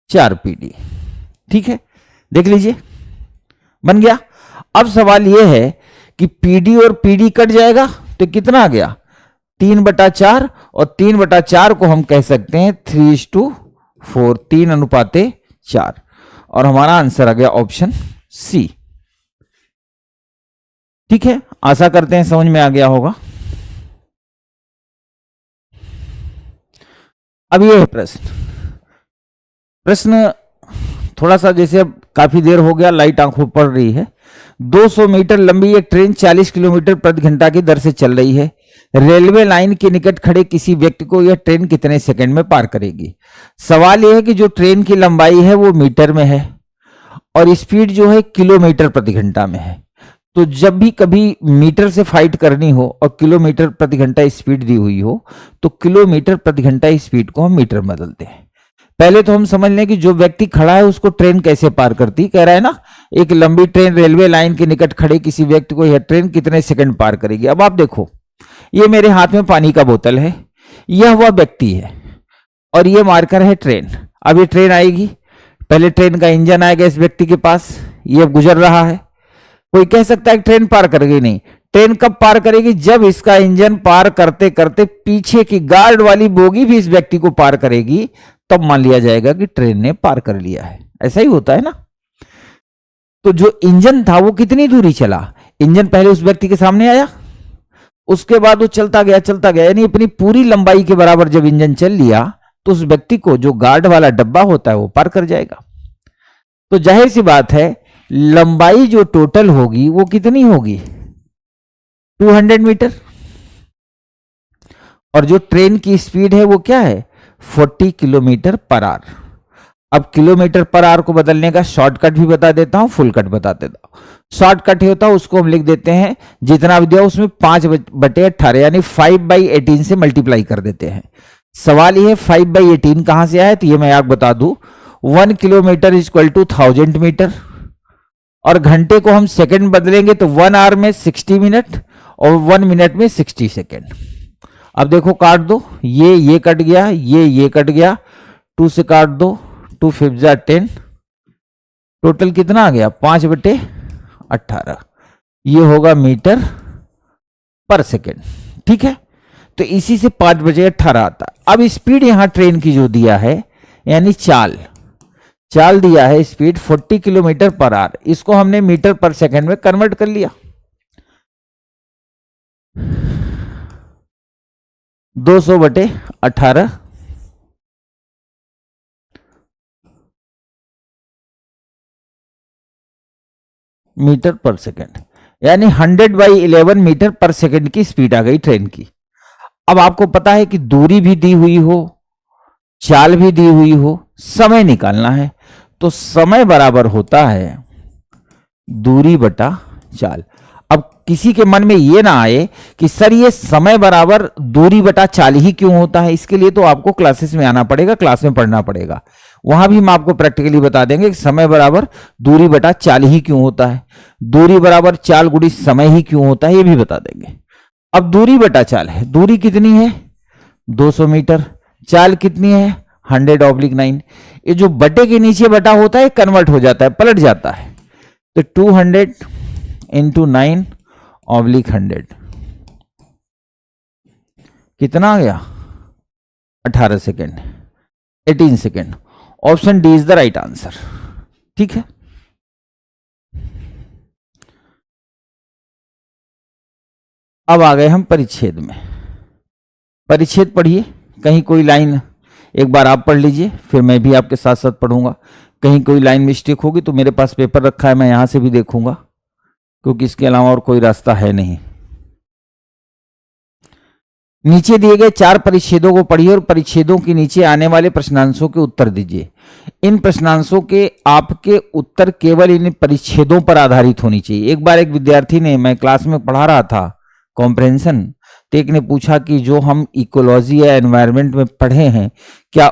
[SPEAKER 1] 4pd, ठीक है। देख लीजिए बन गया। अब सवाल यह है कि pd और pd कट जाएगा तो कितना आ गया 3/4, और 3/4 को हम कह सकते हैं 3:4, 3:4, और हमारा आंसर आ गया ऑप्शन सी, ठीक है। आशा करते हैं समझ में आ गया होगा। अब ये है प्रश्न थोड़ा सा, जैसे अब काफी देर हो गया, लाइट आंखों पड़ रही है। 200 मीटर लंबी एक ट्रेन 40 किलोमीटर प्रति घंटा की दर से चल रही है। रेलवे लाइन के निकट खड़े किसी व्यक्ति को यह ट्रेन कितने सेकंड में पार करेगी। सवाल यह है कि जो ट्रेन की लंबाई है वो मीटर में है और स्पीड जो है किलोमीटर प्रति घंटा में है। तो जब भी कभी मीटर से फाइट करनी हो और किलोमीटर प्रति घंटा स्पीड दी हुई हो, तो किलोमीटर प्रति घंटा स्पीड को हम मीटर में बदलते हैं। पहले तो हम समझ लें कि जो व्यक्ति खड़ा है उसको ट्रेन कैसे पार करती, कह रहा है ना, एक लंबी ट्रेन रेलवे लाइन के निकट खड़े किसी व्यक्ति को यह ट्रेन कितने सेकंड पार करेगी। अब आप देखो, ये मेरे हाथ में पानी का बोतल है, यह वह व्यक्ति है और ये मार्कर है ट्रेन। अब ये ट्रेन आएगी, पहले ट्रेन का इंजन आएगा इस व्यक्ति के पास, ये गुजर रहा है। कोई कह सकता है ट्रेन पार करेगी, नहीं। ट्रेन कब पार करेगी, जब इसका इंजन पार करते करते पीछे की गार्ड वाली बोगी भी इस व्यक्ति को पार करेगी, तब मान लिया जाएगा कि ट्रेन ने पार कर लिया है। ऐसा ही होता है ना। तो जो इंजन था वो कितनी दूरी चला, इंजन पहले उस व्यक्ति के सामने आया, उसके बाद वो चलता गया, यानी अपनी पूरी लंबाई के बराबर जब इंजन चल लिया तो उस व्यक्ति को जो गार्ड वाला डब्बा होता है वो पार कर जाएगा। तो जाहिर सी बात है लंबाई जो टोटल होगी वो कितनी होगी, 200 मीटर, और जो ट्रेन की स्पीड है वो क्या है, 40 किलोमीटर पर आवर। अब किलोमीटर पर आवर को बदलने का शॉर्टकट भी बता देता हूं, फुल कट बता देता हूं। शॉर्टकट होता है उसको हम लिख देते हैं, जितना भी दिया उसमें 5/18 यानी 5/18 से मल्टीप्लाई कर देते हैं। सवाल यह है 5/18 कहां से आया, तो ये मैं आपको बता दूं, 1 किलोमीटर इक्वल टू 1000 मीटर, और घंटे को हम सेकंड बदलेंगे तो 1 आवर में 60 मिनट और 1 मिनट में 60 सेकंड। अब देखो काट दो, ये कट गया, ये कट गया, 2 से काट दो, 2 5 10, टोटल कितना आ गया 5/18, ये होगा मीटर पर सेकंड, ठीक है। तो इसी से 5/18 आता है। अब स्पीड यहां ट्रेन की जो दिया है, यानी चाल दिया है स्पीड 40 किलोमीटर पर आवर, इसको हमने मीटर पर सेकंड में कन्वर्ट कर लिया। 200/18 मीटर पर सेकंड, यानी 100/11 मीटर पर सेकंड की स्पीड आ गई ट्रेन की। अब आपको पता है कि दूरी भी दी हुई हो, चाल भी दी हुई हो, समय निकालना है, तो समय बराबर होता है दूरी बटा चाल। अब किसी के मन में ये ना आए कि सर ये समय बराबर दूरी बटा चाल ही क्यों होता है, इसके लिए तो आपको क्लासेस में आना पड़ेगा, क्लास में पढ़ना पड़ेगा, वहां भी हम आपको प्रैक्टिकली बता देंगे कि समय बराबर दूरी बटा चाल ही क्यों होता है, दूरी बराबर चाल गुणी समय ही क्यों होता है, ये भी बता देंगे। अब दूरी बटा चाल है, दूरी कितनी है 200 मीटर, चाल कितनी है 100/9, ये जो बटे के नीचे बटा होता है कन्वर्ट हो जाता है, पलट जाता है, तो 200 × 9/100 कितना आ गया 18 second, 18 second. Option D is the right answer, ठीक है। अब आ गए हम परिच्छेद में। परिच्छेद पढ़िए, कहीं कोई लाइन एक बार आप पढ़ लीजिए, फिर मैं भी आपके साथ साथ पढ़ूंगा। कहीं कोई लाइन मिस्टेक होगी तो मेरे पास पेपर रखा है, मैं यहां से भी देखूंगा, क्योंकि इसके अलावा और कोई रास्ता है नहीं। नीचे दिए गए 4 परिच्छेदों को पढ़िए और परिच्छेदों के नीचे आने वाले प्रश्नांशों के उत्तर दीजिए। इन प्रश्नांशों के आपके उत्तर केवल इन परिच्छेदों पर आधारित होनी चाहिए। एक बार एक विद्यार्थी ने, मैं क्लास में पढ़ा रहा था कॉम्प्रेंशन, तो एक ने पूछा कि जो हम इकोलॉजी या एनवायरनमेंट में पढ़े हैं क्या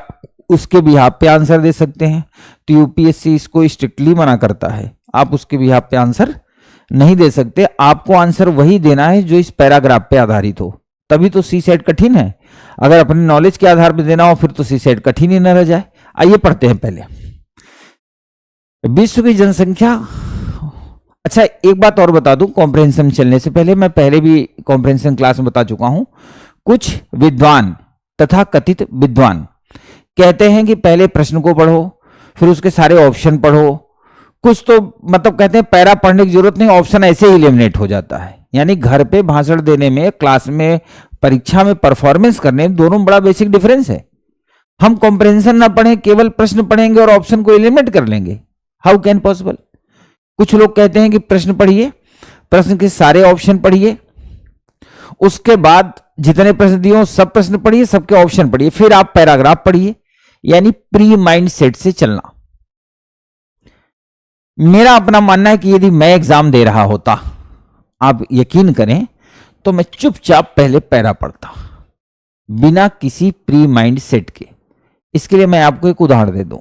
[SPEAKER 1] उसके बिहाफ पे आंसर दे सकते हैं? तो यूपीएससी इसको स्ट्रिक्टली मना करता है, आप उसके बिहाफ पे आंसर नहीं दे सकते। आपको आंसर वही देना है जो इस पैराग्राफ पे आधारित हो, तभी तो सी सेट कठिन है। अगर अपने नॉलेज के आधार पर देना हो फिर तो सी सेट कठिन ही न रह जाए। आइए पढ़ते हैं पहले। विश्व की जनसंख्या, अच्छा एक बात और बता दूं कॉम्प्रिहेंशन चलने से पहले, मैं पहले भी कॉम्प्रिहेंशन क्लास में बता चुका हूं। कुछ विद्वान तथा कथित विद्वान कहते हैं कि पहले प्रश्न को पढ़ो फिर उसके सारे ऑप्शन पढ़ो। कुछ तो मतलब कहते हैं पैरा पढ़ने की जरूरत नहीं, ऑप्शन ऐसे ही एलिमिनेट हो जाता है। यानी घर पे भाषण देने में, क्लास में, परीक्षा में परफॉर्मेंस करने में दोनों बड़ा बेसिक डिफरेंस है। हम कॉम्प्रिहेंशन ना पढ़ें, केवल प्रश्न पढ़ेंगे और ऑप्शन को एलिमिनेट कर लेंगे, हाउ कैन पॉसिबल? कुछ लोग कहते हैं कि प्रश्न पढ़िए, प्रश्न के सारे ऑप्शन पढ़िए, उसके बाद जितने प्रश्न दिए सब प्रश्न पढ़िए, सबके ऑप्शन पढ़िए, फिर आप पैराग्राफ पढ़िए। यानी प्री माइंड सेट से चलना। मेरा अपना मानना है कि यदि मैं एग्जाम दे रहा होता, आप यकीन करें, तो मैं चुपचाप पहले पैरा पढ़ता बिना किसी प्री माइंड सेट के। इसके लिए मैं आपको एक उदाहरण दे दूं,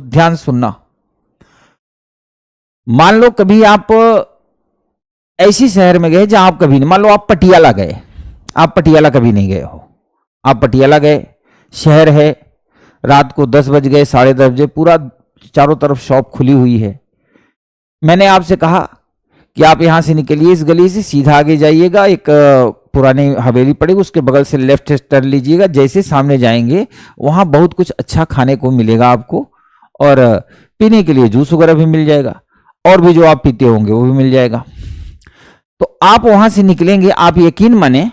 [SPEAKER 1] ध्यान सुनना। मान लो कभी आप ऐसी शहर में गए जहां आप कभी नहीं, मान लो आप पटियाला गए, आप पटियाला कभी नहीं गए हो, आप पटियाला गए, शहर है, रात को 10 बज गए, 10:30 बजे, पूरा चारों तरफ शॉप खुली हुई है। मैंने आपसे कहा कि आप यहां से निकलिए, इस गली से सीधा आगे जाइएगा, एक पुरानी हवेली पड़ेगी, उसके बगल से लेफ्ट टर्न लीजिएगा, जैसे सामने जाएंगे वहां बहुत कुछ अच्छा खाने को मिलेगा आपको, और पीने के लिए जूस वगैरह भी मिल जाएगा, और भी जो आप पीते होंगे वो भी मिल जाएगा। तो आप वहां से निकलेंगे, आप यकीन माने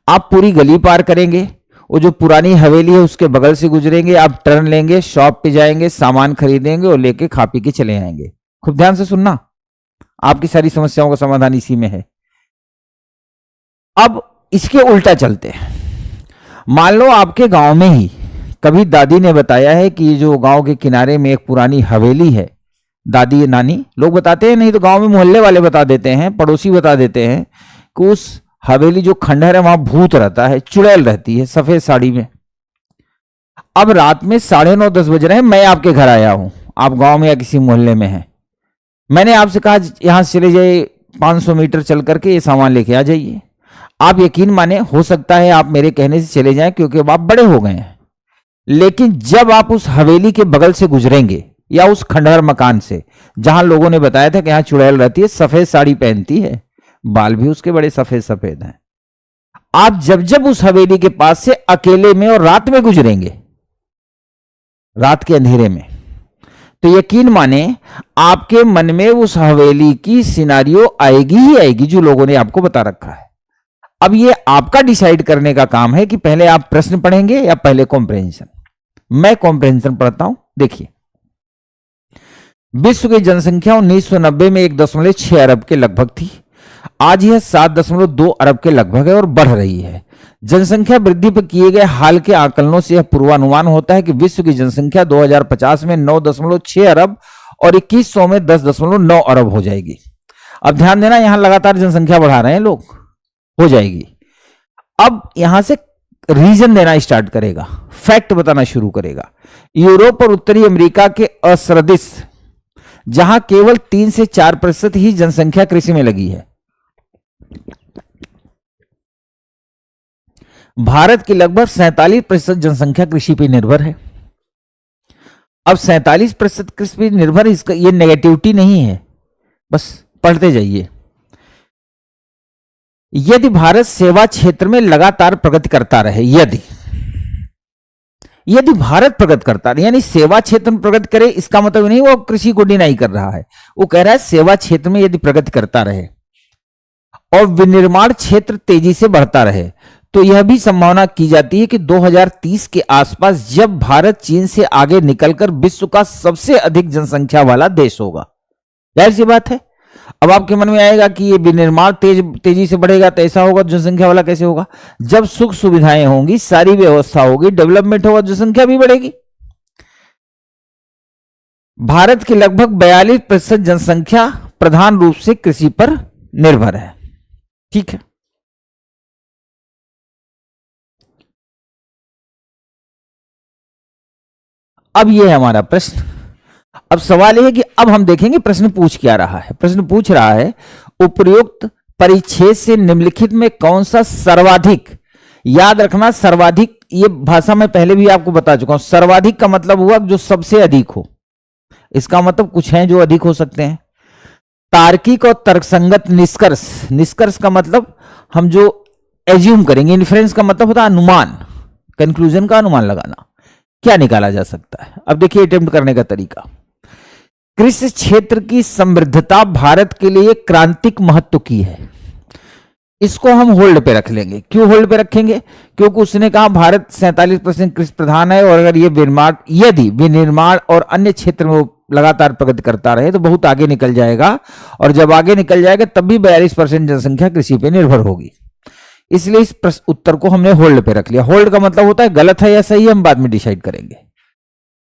[SPEAKER 1] आप पूरी गली पार करेंगे, वो जो पुरानी हवेली है उसके बगल से गुजरेंगे, आप टर्न लेंगे, शॉप पे जाएंगे, सामान खरीदेंगे और लेके खा पी के चले आएंगे। खूब ध्यान से सुनना, आपकी सारी समस्याओं का समाधान इसी में है। अब इसके उल्टा चलते हैं। मान लो आपके गांव में ही कभी दादी ने बताया है कि जो गांव के किनारे में एक पुरानी हवेली है, दादी नानी लोग बताते हैं, नहीं तो गांव में मोहल्ले वाले बता देते हैं, पड़ोसी बता देते हैं कि उस हवेली जो खंडहर है वहां भूत रहता है, चुड़ैल रहती है सफेद साड़ी में। अब रात में 9:30 10 बज रहे हैं, मैं आपके घर आया हूं, आप गांव में या किसी मोहल्ले में हैं, मैंने आपसे कहा यहां से चले जाइए, 500 मीटर चल करके ये सामान लेके आ जाइए। आप यकीन माने, हो सकता है आप मेरे कहने से चले जाएं क्योंकि अब आप बड़े हो गए हैं, लेकिन जब आप उस हवेली के बगल से गुजरेंगे या उस खंडहर मकान से जहां लोगों ने बताया था कि यहां चुड़ैल रहती है, सफेद साड़ी पहनती है, बाल भी उसके बड़े सफेद सफेद हैं, आप जब जब उस हवेली के पास से अकेले में और रात में गुजरेंगे, रात के अंधेरे में, तो यकीन माने आपके मन में उस हवेली की सिनारियो आएगी ही आएगी जो लोगों ने आपको बता रखा है। अब ये आपका डिसाइड करने का काम है कि पहले आप प्रश्न पढ़ेंगे या पहले कॉम्प्रिहेंशन। मैं कॉम्प्रिहेंशन पढ़ता हूं। देखिए, विश्व की जनसंख्या 1990 में 1.6 अरब के लगभग थी, आज यह 7.2 अरब के लगभग है और बढ़ रही है। जनसंख्या वृद्धि पर किए गए हाल के आकलनों से यह पूर्वानुमान होता है कि विश्व की जनसंख्या 2050 में 9.6 अरब और 2100 में 10.9 अरब हो जाएगी। अब ध्यान देना, यहां लगातार जनसंख्या बढ़ा रहे हैं लोग, हो जाएगी। अब यहां से रीजन देना स्टार्ट करेगा, फैक्ट बताना शुरू करेगा। यूरोप और उत्तरी अमेरिका के असदृश, जहां केवल 3 से 4% ही जनसंख्या कृषि में लगी है, भारत की लगभग 47% जनसंख्या कृषि पर निर्भर है। अब 47% कृषि पर निर्भर, इसका ये नेगेटिविटी नहीं है, बस पढ़ते जाइए। यदि भारत सेवा क्षेत्र में लगातार प्रगति करता रहे, यदि भारत प्रगति करता रहे, यानी सेवा क्षेत्र में प्रगति करे, इसका मतलब नहीं वो कृषि को डिनाई कर रहा है, वो कह रहा है सेवा क्षेत्र में यदि प्रगति करता रहे और विनिर्माण क्षेत्र तेजी से बढ़ता रहे, तो यह भी संभावना की जाती है कि 2030 के आसपास जब भारत चीन से आगे निकलकर विश्व का सबसे अधिक जनसंख्या वाला देश होगा। जाहिर सी बात है। अब आपके मन में आएगा कि ये विनिर्माण तेजी से बढ़ेगा तो ऐसा होगा, जनसंख्या वाला कैसे होगा? जब सुख सुविधाएं होंगी, सारी व्यवस्था होगी, डेवलपमेंट होगा, जनसंख्या भी बढ़ेगी। भारत की लगभग 42% जनसंख्या प्रधान रूप से कृषि पर निर्भर है। ठीक है। अब यह है हमारा प्रश्न। अब सवाल यह है कि अब हम देखेंगे प्रश्न पूछ क्या रहा है। प्रश्न पूछ रहा है उपरोक्त परिच्छेद से निम्नलिखित में कौन सा सर्वाधिक, याद रखना सर्वाधिक, ये भाषा में पहले भी आपको बता चुका हूं। सर्वाधिक का मतलब हुआ जो सबसे अधिक हो। इसका मतलब कुछ है जो अधिक हो सकते हैं। तार्किक और तर्कसंगत निष्कर्ष, निष्कर्ष का मतलब हम जो एज्यूम करेंगे। इन्फ्रेंस का मतलब होता है अनुमान, कंक्लूजन का अनुमान लगाना, क्या निकाला जा सकता है। अब देखिए अटेम्प्ट करने का तरीका। कृषि क्षेत्र की समृद्धता भारत के लिए क्रांतिक महत्व की है। इसको हम होल्ड पे रख लेंगे। क्यों होल्ड पे रखेंगे? क्योंकि उसने कहा भारत 47% कृषि प्रधान है और अगर यदि विनिर्माण और अन्य क्षेत्र में लगातार प्रगति करता रहे तो बहुत आगे निकल जाएगा, और जब आगे निकल जाएगा तब भी 42% जनसंख्या कृषि पे निर्भर होगी। इसलिए इस उत्तर को हमने होल्ड पे रख लिया। होल्ड का मतलब होता है गलत है या सही, हम बाद में डिसाइड करेंगे।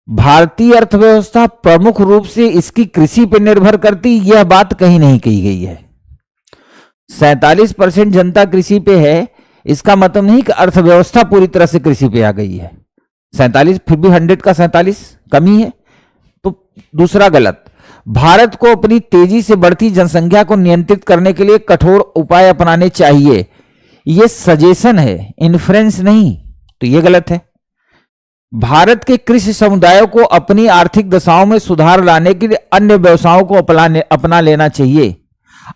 [SPEAKER 1] भारतीय अर्थव्यवस्था प्रमुख रूप से इसकी कृषि पर निर्भर करती, यह बात कहीं नहीं कही गई है। 47% जनता कृषि पे है, इसका मतलब नहीं कि अर्थव्यवस्था पूरी तरह से कृषि पे आ गई है। 47 फिर भी 100 का 47 कमी है, तो दूसरा गलत। भारत को अपनी तेजी से बढ़ती जनसंख्या को नियंत्रित करने के लिए कठोर उपाय अपनाने चाहिए, यह सजेशन है, इन्फ्रेंस नहीं, तो यह गलत है। भारत के कृषि समुदायों को अपनी आर्थिक दशाओं में सुधार लाने के लिए अन्य व्यवसायों को अपना लेना चाहिए।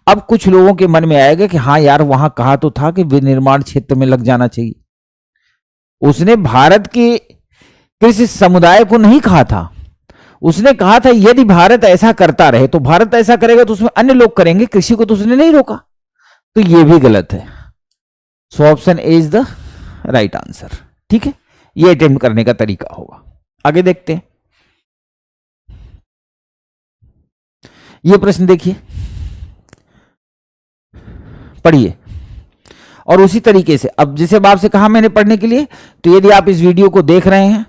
[SPEAKER 1] अब कुछ लोगों के मन में आएगा कि हाँ यार, वहां कहा तो था कि विनिर्माण क्षेत्र में लग जाना चाहिए। उसने भारत के कृषि समुदाय को नहीं कहा था, उसने कहा था यदि भारत ऐसा करता रहे तो भारत ऐसा करेगा तो उसमें अन्य लोग करेंगे, कृषि को तो उसने नहीं रोका। तो यह भी गलत है। So option A is the right answer. ठीक है, यह अटेम्प्ट करने का तरीका होगा। आगे देखते हैं। यह प्रश्न देखिए, पढ़िए और उसी तरीके से, अब जैसे आपसे कहा मैंने पढ़ने के लिए, तो यदि आप इस वीडियो को देख रहे हैं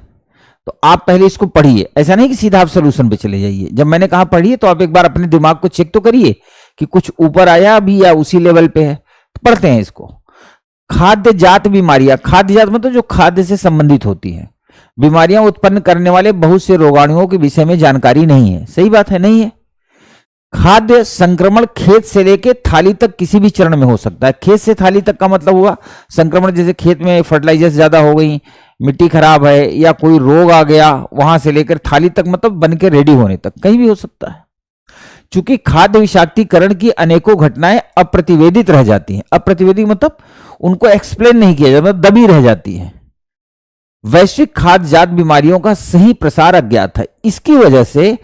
[SPEAKER 1] तो आप पहले इसको पढ़िए। ऐसा नहीं कि सीधा आप सॉल्यूशन पे चले जाइए। जब मैंने कहा पढ़िए तो आप एक बार अपने दिमाग को चेक तो करिए कि कुछ ऊपर आया अभी या उसी लेवल पे है। तो पढ़ते हैं इसको। खाद्य जात बीमारियां, खाद्य जात मतलब जो खाद्य से संबंधित होती है, बीमारियां उत्पन्न करने वाले बहुत से रोगाणुओं के विषय में जानकारी नहीं है। सही बात है, नहीं है। खाद्य संक्रमण खेत से लेकर थाली तक किसी भी चरण में हो सकता है। खेत से थाली तक का मतलब हुआ संक्रमण, जैसे खेत में फर्टिलाइजर्स ज्यादा हो गई, मिट्टी खराब है या कोई रोग आ गया, वहां से लेकर थाली तक मतलब बन के रेडी होने तक कहीं भी हो सकता है। चूंकि खाद्य विषाक्तीकरण की अनेकों घटनाएं अप्रतिवेदित रह जाती हैं। अप्रतिवेदित मतलब उनको एक्सप्लेन नहीं किया जाता, दबी रह जाती है। वैश्विक खाद्य जात बीमारियों का सही प्रसार अज्ञात है। इसकी वजह से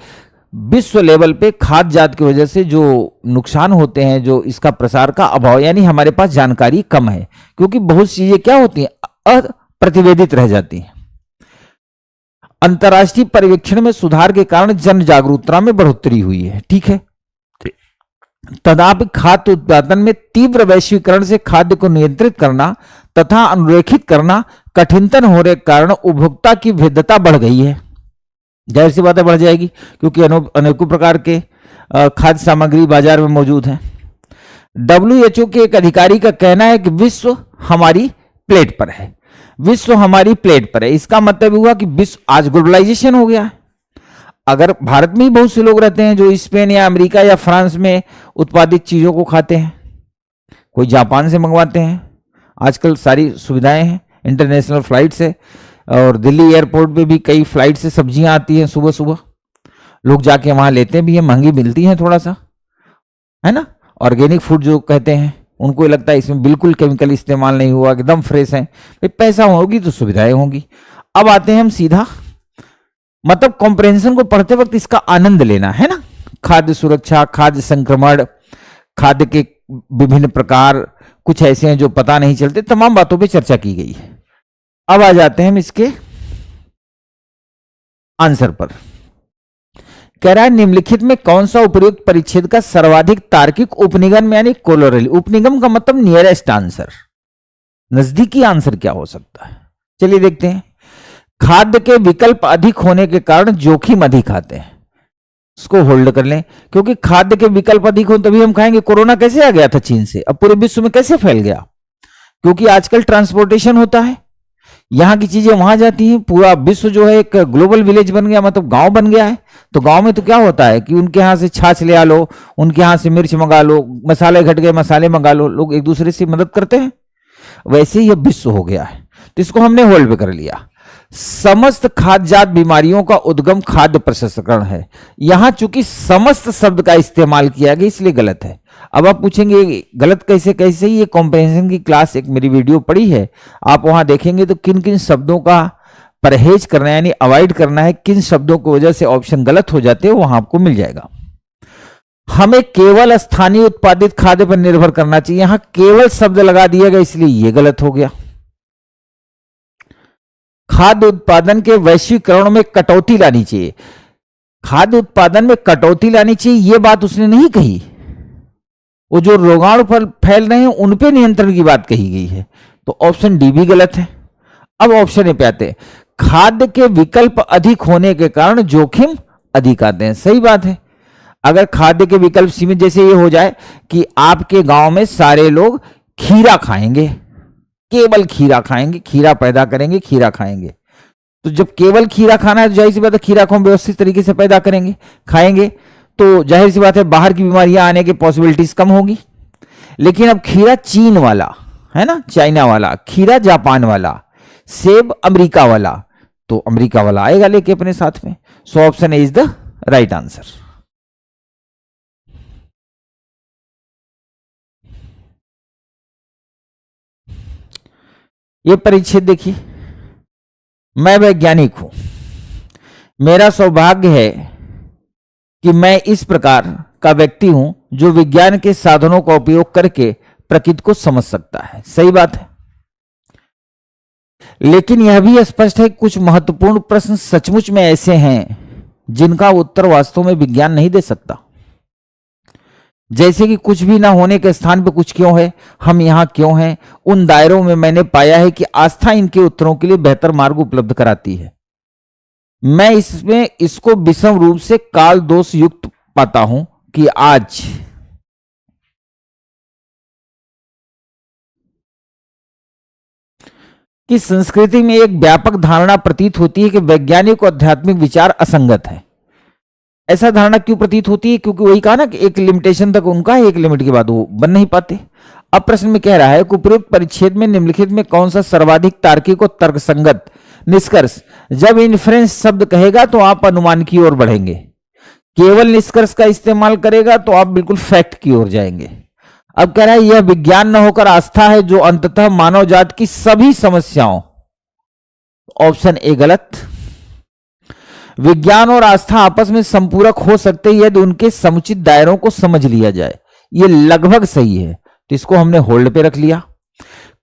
[SPEAKER 1] विश्व लेवल पे खाद्य जात की वजह से जो नुकसान होते हैं, जो इसका प्रसार का अभाव, यानी हमारे पास जानकारी कम है, क्योंकि बहुत सी चीजें क्या होती हैं, अप्रतिवेदित रह जाती हैं। अंतर्राष्ट्रीय पर्यवेक्षण में सुधार के कारण जन जागरूकता में बढ़ोतरी हुई है। ठीक है। तथापि खाद्य उत्पादन में तीव्र वैश्वीकरण से खाद्य को नियंत्रित करना तथा अनुरेखित करना कठिनतर होने के कारण उपभोक्ता की भेद्यता बढ़ गई है। जाहिर सी बातें बढ़ जाएगी, क्योंकि अनेकों प्रकार के खाद्य सामग्री बाजार में मौजूद है। WHO के एक अधिकारी का कहना है कि विश्व हमारी प्लेट पर है। विश्व हमारी प्लेट पर है, इसका मतलब हुआ कि विश्व आज ग्लोबलाइजेशन हो गया है। अगर भारत में ही बहुत से लोग रहते हैं जो स्पेन या अमेरिका या फ्रांस में उत्पादित चीजों को खाते हैं, कोई जापान से मंगवाते हैं। आजकल सारी सुविधाएं हैं, इंटरनेशनल फ्लाइट से, और दिल्ली एयरपोर्ट पे भी कई फ्लाइट से सब्जियां आती हैं सुबह सुबह। लोग जाके वहां लेते भी हैं, महंगी मिलती हैं थोड़ा सा, है ना। ऑर्गेनिक फूड जो कहते हैं, उनको लगता है इसमें बिल्कुल केमिकल इस्तेमाल नहीं हुआ, एकदम फ्रेश है। पैसा होगी तो सुविधाएं होंगी। अब आते हैं हम सीधा, मतलब कॉम्प्रहेंशन को पढ़ते वक्त इसका आनंद लेना है ना। खाद्य सुरक्षा, खाद्य संक्रमण, खाद्य के विभिन्न प्रकार, कुछ ऐसे हैं जो पता नहीं चलते, तमाम बातों पे चर्चा की गई है। अब आ जाते हैं हम इसके आंसर पर। कह रहा है निम्नलिखित में कौन सा उपयुक्त परिच्छेद का सर्वाधिक तार्किक उपनिगम यानी कोलोरली, उपनिगम का मतलब नियरेस्ट आंसर, नजदीकी आंसर क्या हो सकता है। चलिए देखते हैं। खाद्य के विकल्प अधिक होने के कारण जोखिम अधिक आते हैं। इसको होल्ड कर लें, क्योंकि खाद्य के विकल्प अधिक हो तभी हम खाएंगे। कोरोना कैसे आ गया था चीन से, अब पूरे विश्व में कैसे फैल गया, क्योंकि आजकल ट्रांसपोर्टेशन होता है, यहां की चीजें वहां जाती हैं। पूरा विश्व जो है एक ग्लोबल विलेज बन गया, मतलब गांव बन गया है। तो गांव में तो क्या होता है कि उनके यहां से छाछ ले आ लो, उनके यहां से मिर्च मंगा लो, मसाले घट गए मसाले मंगा लो, लोग एक दूसरे से मदद करते हैं। वैसे ही अब विश्व हो गया है, तो इसको हमने होल्ड पे कर लिया। समस्त खाद्यजात बीमारियों का उद्गम खाद्य प्रसंस्करण है। यहां चूंकि समस्त शब्द का इस्तेमाल किया गया इसलिए गलत है। अब आप पूछेंगे गलत कैसे कैसे, ये कॉम्प्रिहेंशन की क्लास एक मेरी वीडियो पड़ी है, आप वहां देखेंगे तो किन किन शब्दों का परहेज करना है यानी अवॉइड करना है, किन शब्दों की वजह से ऑप्शन गलत हो जाते हैं, वहां आपको मिल जाएगा। हमें केवल स्थानीय उत्पादित खाद्य पर निर्भर करना चाहिए, यहां केवल शब्द लगा दिया गया इसलिए यह गलत हो गया। खाद्य उत्पादन के वैश्वीकरण में कटौती लानी चाहिए, खाद्य उत्पादन में कटौती लानी चाहिए, यह बात उसने नहीं कही। वो जो रोगाणु पर फैल रहे हैं उन पे नियंत्रण की बात कही गई है, तो ऑप्शन डी भी गलत है। अब ऑप्शन ए पे आते हैं। खाद्य के विकल्प अधिक होने के कारण जोखिम अधिक आते हैं, सही बात है। अगर खाद्य के विकल्प सीमित, जैसे ये हो जाए कि आपके गांव में सारे लोग खीरा खाएंगे, केवल खीरा खाएंगे, खीरा पैदा करेंगे, खीरा खाएंगे, तो जब केवल खीरा खाना है तो जाहिर सी बात है खीरा को हम व्यवस्थित तरीके से पैदा करेंगे, खाएंगे, तो जाहिर सी बात है बाहर की बीमारियां आने की पॉसिबिलिटीज कम होगी। लेकिन अब खीरा चीन वाला है ना, चाइना वाला, खीरा जापान वाला, सेब अमेरिका वाला, तो अमेरिका वाला आएगा लेके अपने साथ में। So option A is the right answer. ये परिच्छेद देखिए। मैं वैज्ञानिक हूं, मेरा सौभाग्य है कि मैं इस प्रकार का व्यक्ति हूं जो विज्ञान के साधनों का उपयोग करके प्रकृति को समझ सकता है, सही बात है। लेकिन यह भी स्पष्ट है कि कुछ महत्वपूर्ण प्रश्न सचमुच में ऐसे हैं जिनका उत्तर वास्तव में विज्ञान नहीं दे सकता। जैसे कि कुछ भी ना होने के स्थान पे कुछ क्यों है, हम यहां क्यों हैं, उन दायरों में मैंने पाया है कि आस्था इनके उत्तरों के लिए बेहतर मार्ग उपलब्ध कराती है। मैं इसमें इसको विषम रूप से काल दोष युक्त पाता हूं कि आज की संस्कृति में एक व्यापक धारणा प्रतीत होती है कि वैज्ञानिक और आध्यात्मिक विचार असंगत है। ऐसा धारणा क्यों प्रतीत होती है, क्योंकि वही कहा ना कि एक लिमिटेशन तक उनका है, एक लिमिट के बाद वो बन नहीं पाते। अब प्रश्न में कह रहा है कि उपयुक्त परिच्छेद में निम्नलिखित में कौन सा सर्वाधिक तार्किक और तर्कसंगत निष्कर्ष, जब इन्फ्रेंस शब्द कहेगा तो आप अनुमान की ओर बढ़ेंगे, केवल निष्कर्ष का इस्तेमाल करेगा तो आप बिल्कुल फैक्ट की ओर जाएंगे। अब कह रहा है यह विज्ञान न होकर आस्था है जो अंततः मानव जात की सभी समस्याओं, ऑप्शन ए गलत। विज्ञान और आस्था आपस में संपूरक हो सकते हैं यदि उनके समुचित दायरों को समझ लिया जाए, यह लगभग सही है, तो इसको हमने होल्ड पे रख लिया।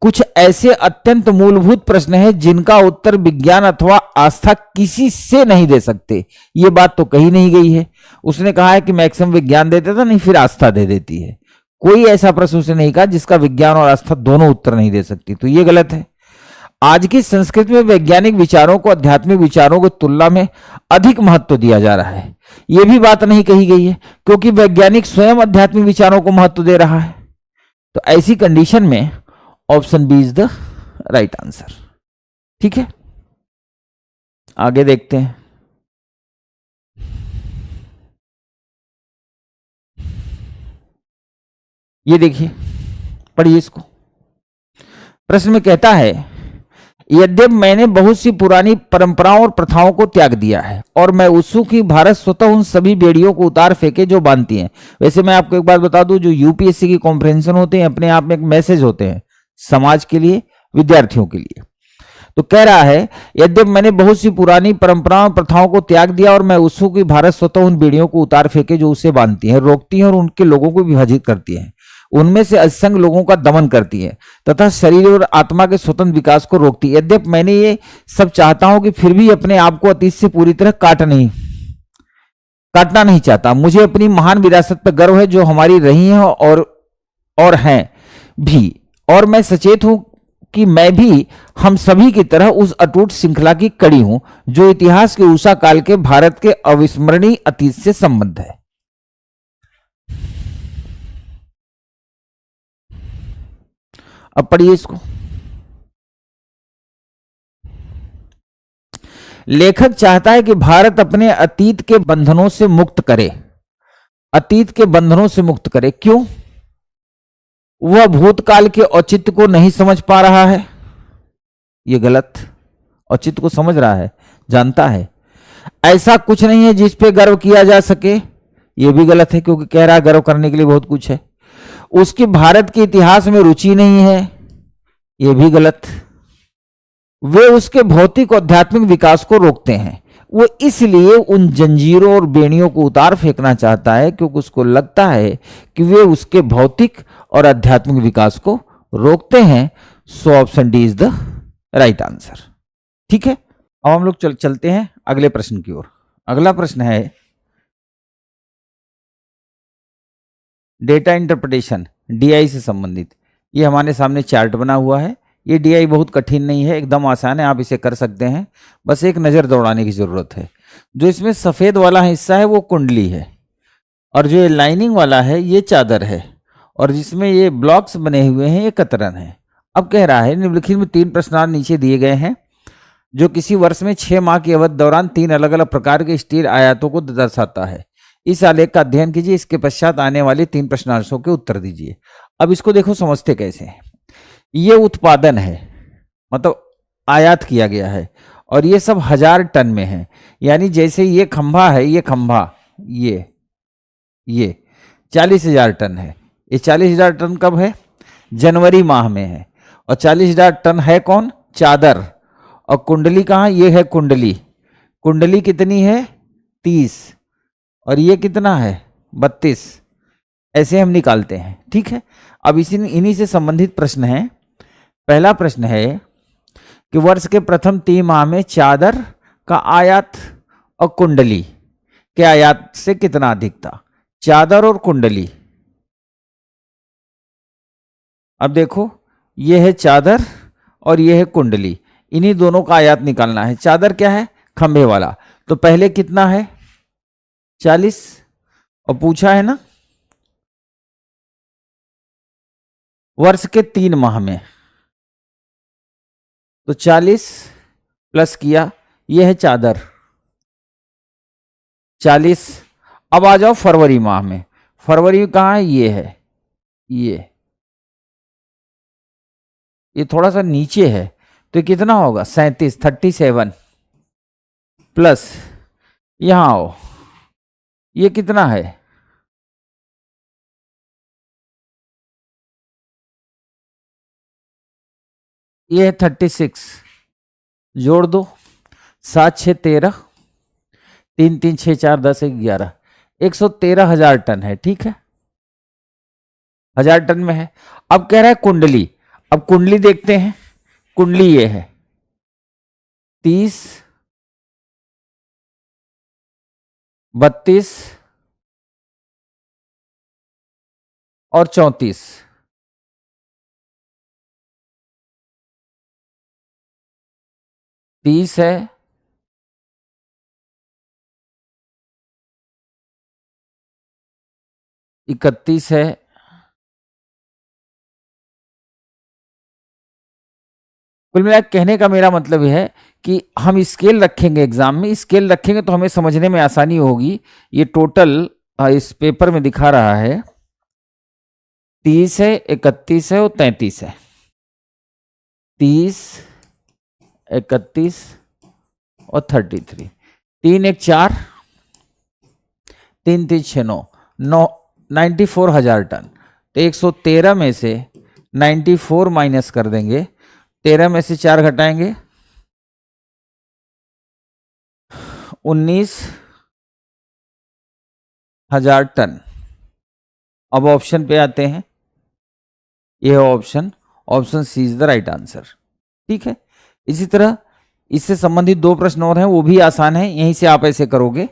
[SPEAKER 1] कुछ ऐसे अत्यंत मूलभूत प्रश्न हैं जिनका उत्तर विज्ञान अथवा आस्था किसी से नहीं दे सकते, यह बात तो कही नहीं गई है। उसने कहा है कि मैक्सिमम विज्ञान देता था, नहीं फिर आस्था दे देती है। कोई ऐसा प्रश्न उसने नहीं कहा जिसका विज्ञान और आस्था दोनों उत्तर नहीं दे सकती, तो यह गलत है। आज की संस्कृति में वैज्ञानिक विचारों को आध्यात्मिक विचारों की तुलना में अधिक महत्व दिया जा रहा है, यह भी बात नहीं कही गई है, क्योंकि वैज्ञानिक स्वयं आध्यात्मिक विचारों को महत्व दे रहा है। तो ऐसी कंडीशन में option B is the right answer. ठीक है, आगे देखते हैं। ये देखिए, पढ़िए इसको। प्रश्न में कहता है यद्यपि मैंने बहुत सी पुरानी परंपराओं और प्रथाओं को त्याग दिया है और मैं उत्सुक ही भारत स्वतः उन सभी बेड़ियों को उतार फेंके जो बांधती हैं। वैसे मैं आपको एक बात बता दूं, जो यूपीएससी की कॉम्प्रिहेंशन होते हैं अपने आप में एक मैसेज होते हैं समाज के लिए, विद्यार्थियों के लिए। तो कह रहा है यद्यपि मैंने बहुत सी पुरानी परंपराओं और प्रथाओं को त्याग दिया और मैं उत्सुक ही भारत स्वतः उन बेड़ियों को उतार फेंके जो उसे बांधती हैं, रोकती हैं और उनके लोगों को विभाजित करती हैं। उनमें से असंख्य लोगों का दमन करती है तथा शरीर और आत्मा के स्वतंत्र विकास को रोकती है। यद्यपि मैंने ये सब चाहता हूं कि फिर भी अपने आप को अतीत से पूरी तरह काटना नहीं चाहता। मुझे अपनी महान विरासत पर गर्व है जो हमारी रही है और हैं भी, और मैं सचेत हूं कि मैं भी हम सभी की तरह उस अटूट श्रृंखला की कड़ी हूं जो इतिहास के उषा काल के भारत के अविस्मरणीय अतीत से संबद्ध है। अब पढ़िए इसको। लेखक चाहता है कि भारत अपने अतीत के बंधनों से मुक्त करे। अतीत के बंधनों से मुक्त करे, क्यों? वह भूतकाल के औचित्य को नहीं समझ पा रहा है। यह गलत। औचित्य को समझ रहा है, जानता है। ऐसा कुछ नहीं है जिस पे गर्व किया जा सके। यह भी गलत है, क्योंकि कह रहा है गर्व करने के लिए बहुत कुछ है। उसकी भारत के इतिहास में रुचि नहीं है। यह भी गलत। वे उसके भौतिक और आध्यात्मिक विकास को रोकते हैं। वो इसलिए उन जंजीरों और बेड़ियों को उतार फेंकना चाहता है क्योंकि उसको लगता है कि वे उसके भौतिक और आध्यात्मिक विकास को रोकते हैं। So option D is the right answer. ठीक है, अब हम लोग चलते हैं अगले प्रश्न की ओर। अगला प्रश्न है डेटा इंटरप्रिटेशन, डीआई से संबंधित। ये हमारे सामने चार्ट बना हुआ है। ये डीआई बहुत कठिन नहीं है, एकदम आसान है, आप इसे कर सकते हैं। बस एक नज़र दौड़ाने की ज़रूरत है। जो इसमें सफ़ेद वाला हिस्सा है वो कुंडली है, और जो ये लाइनिंग वाला है ये चादर है, और जिसमें ये ब्लॉक्स बने हुए हैं ये कतरन है। अब कह रहा है निम्नलिखित में 3 प्रश्नार्थ नीचे दिए गए हैं जो किसी वर्ष में 6 माह की अवधि दौरान 3 अलग अलग प्रकार के स्टील आयातों को दर्शाता है। इस आलेख का अध्ययन कीजिए, इसके पश्चात आने वाले 3 प्रश्नार्थों के उत्तर दीजिए। अब इसको देखो समझते कैसे हैं। ये उत्पादन है, मतलब आयात किया गया है, और ये सब 1000 टन में है। यानी जैसे ये खंभा है, ये खंभा ये 40,000 टन है। ये 40,000 टन कब है? जनवरी माह में है। और 40,000 टन है कौन? चादर। और कुंडली कहाँ? ये है कुंडली। कुंडली कितनी है? 30। और ये कितना है? 32। ऐसे हम निकालते हैं। ठीक है, अब इन्हीं से संबंधित प्रश्न है। पहला प्रश्न है कि वर्ष के प्रथम 3 माह में चादर का आयात और कुंडली के आयात से कितना अधिक था? चादर और कुंडली। अब देखो, ये है चादर और ये है कुंडली, इन्हीं दोनों का आयात निकालना है। चादर क्या है? खंभे वाला। तो पहले कितना है? 40। और पूछा है ना वर्ष के 3 माह में, तो 40 प्लस किया, यह है चादर 40। अब आ जाओ फरवरी माह में। फरवरी कहाँ है? ये है, ये थोड़ा सा नीचे है, तो कितना होगा? 37, 37 प्लस यहां आओ, ये कितना है? ये है 36। जोड़ दो, 7 6 13, 3 3 6 4 10 1 11, 113,000 टन है। ठीक है, 1000 टन में है। अब कह रहा है कुंडली। अब कुंडली देखते हैं। कुंडली ये है 30, 32 और 34। 30 है, इकतीस है, कुल मिला कहने का मेरा मतलब यह है कि हम स्केल रखेंगे, एग्जाम में स्केल रखेंगे तो हमें समझने में आसानी होगी। ये टोटल इस पेपर में दिखा रहा है 30 है, 31 है और 33 है। 30, 31 और 33। 3 1 4, 3 3 6 9, 94,000 टन। तो 113 में से 94 माइनस कर देंगे, 13 में से 4 घटाएंगे, 19,000 टन। अब ऑप्शन पे आते हैं। ये है option, option C is the right answer. ठीक है, इसी तरह इससे संबंधित दो प्रश्न और हैं, वो भी आसान है, यहीं से आप ऐसे करोगे।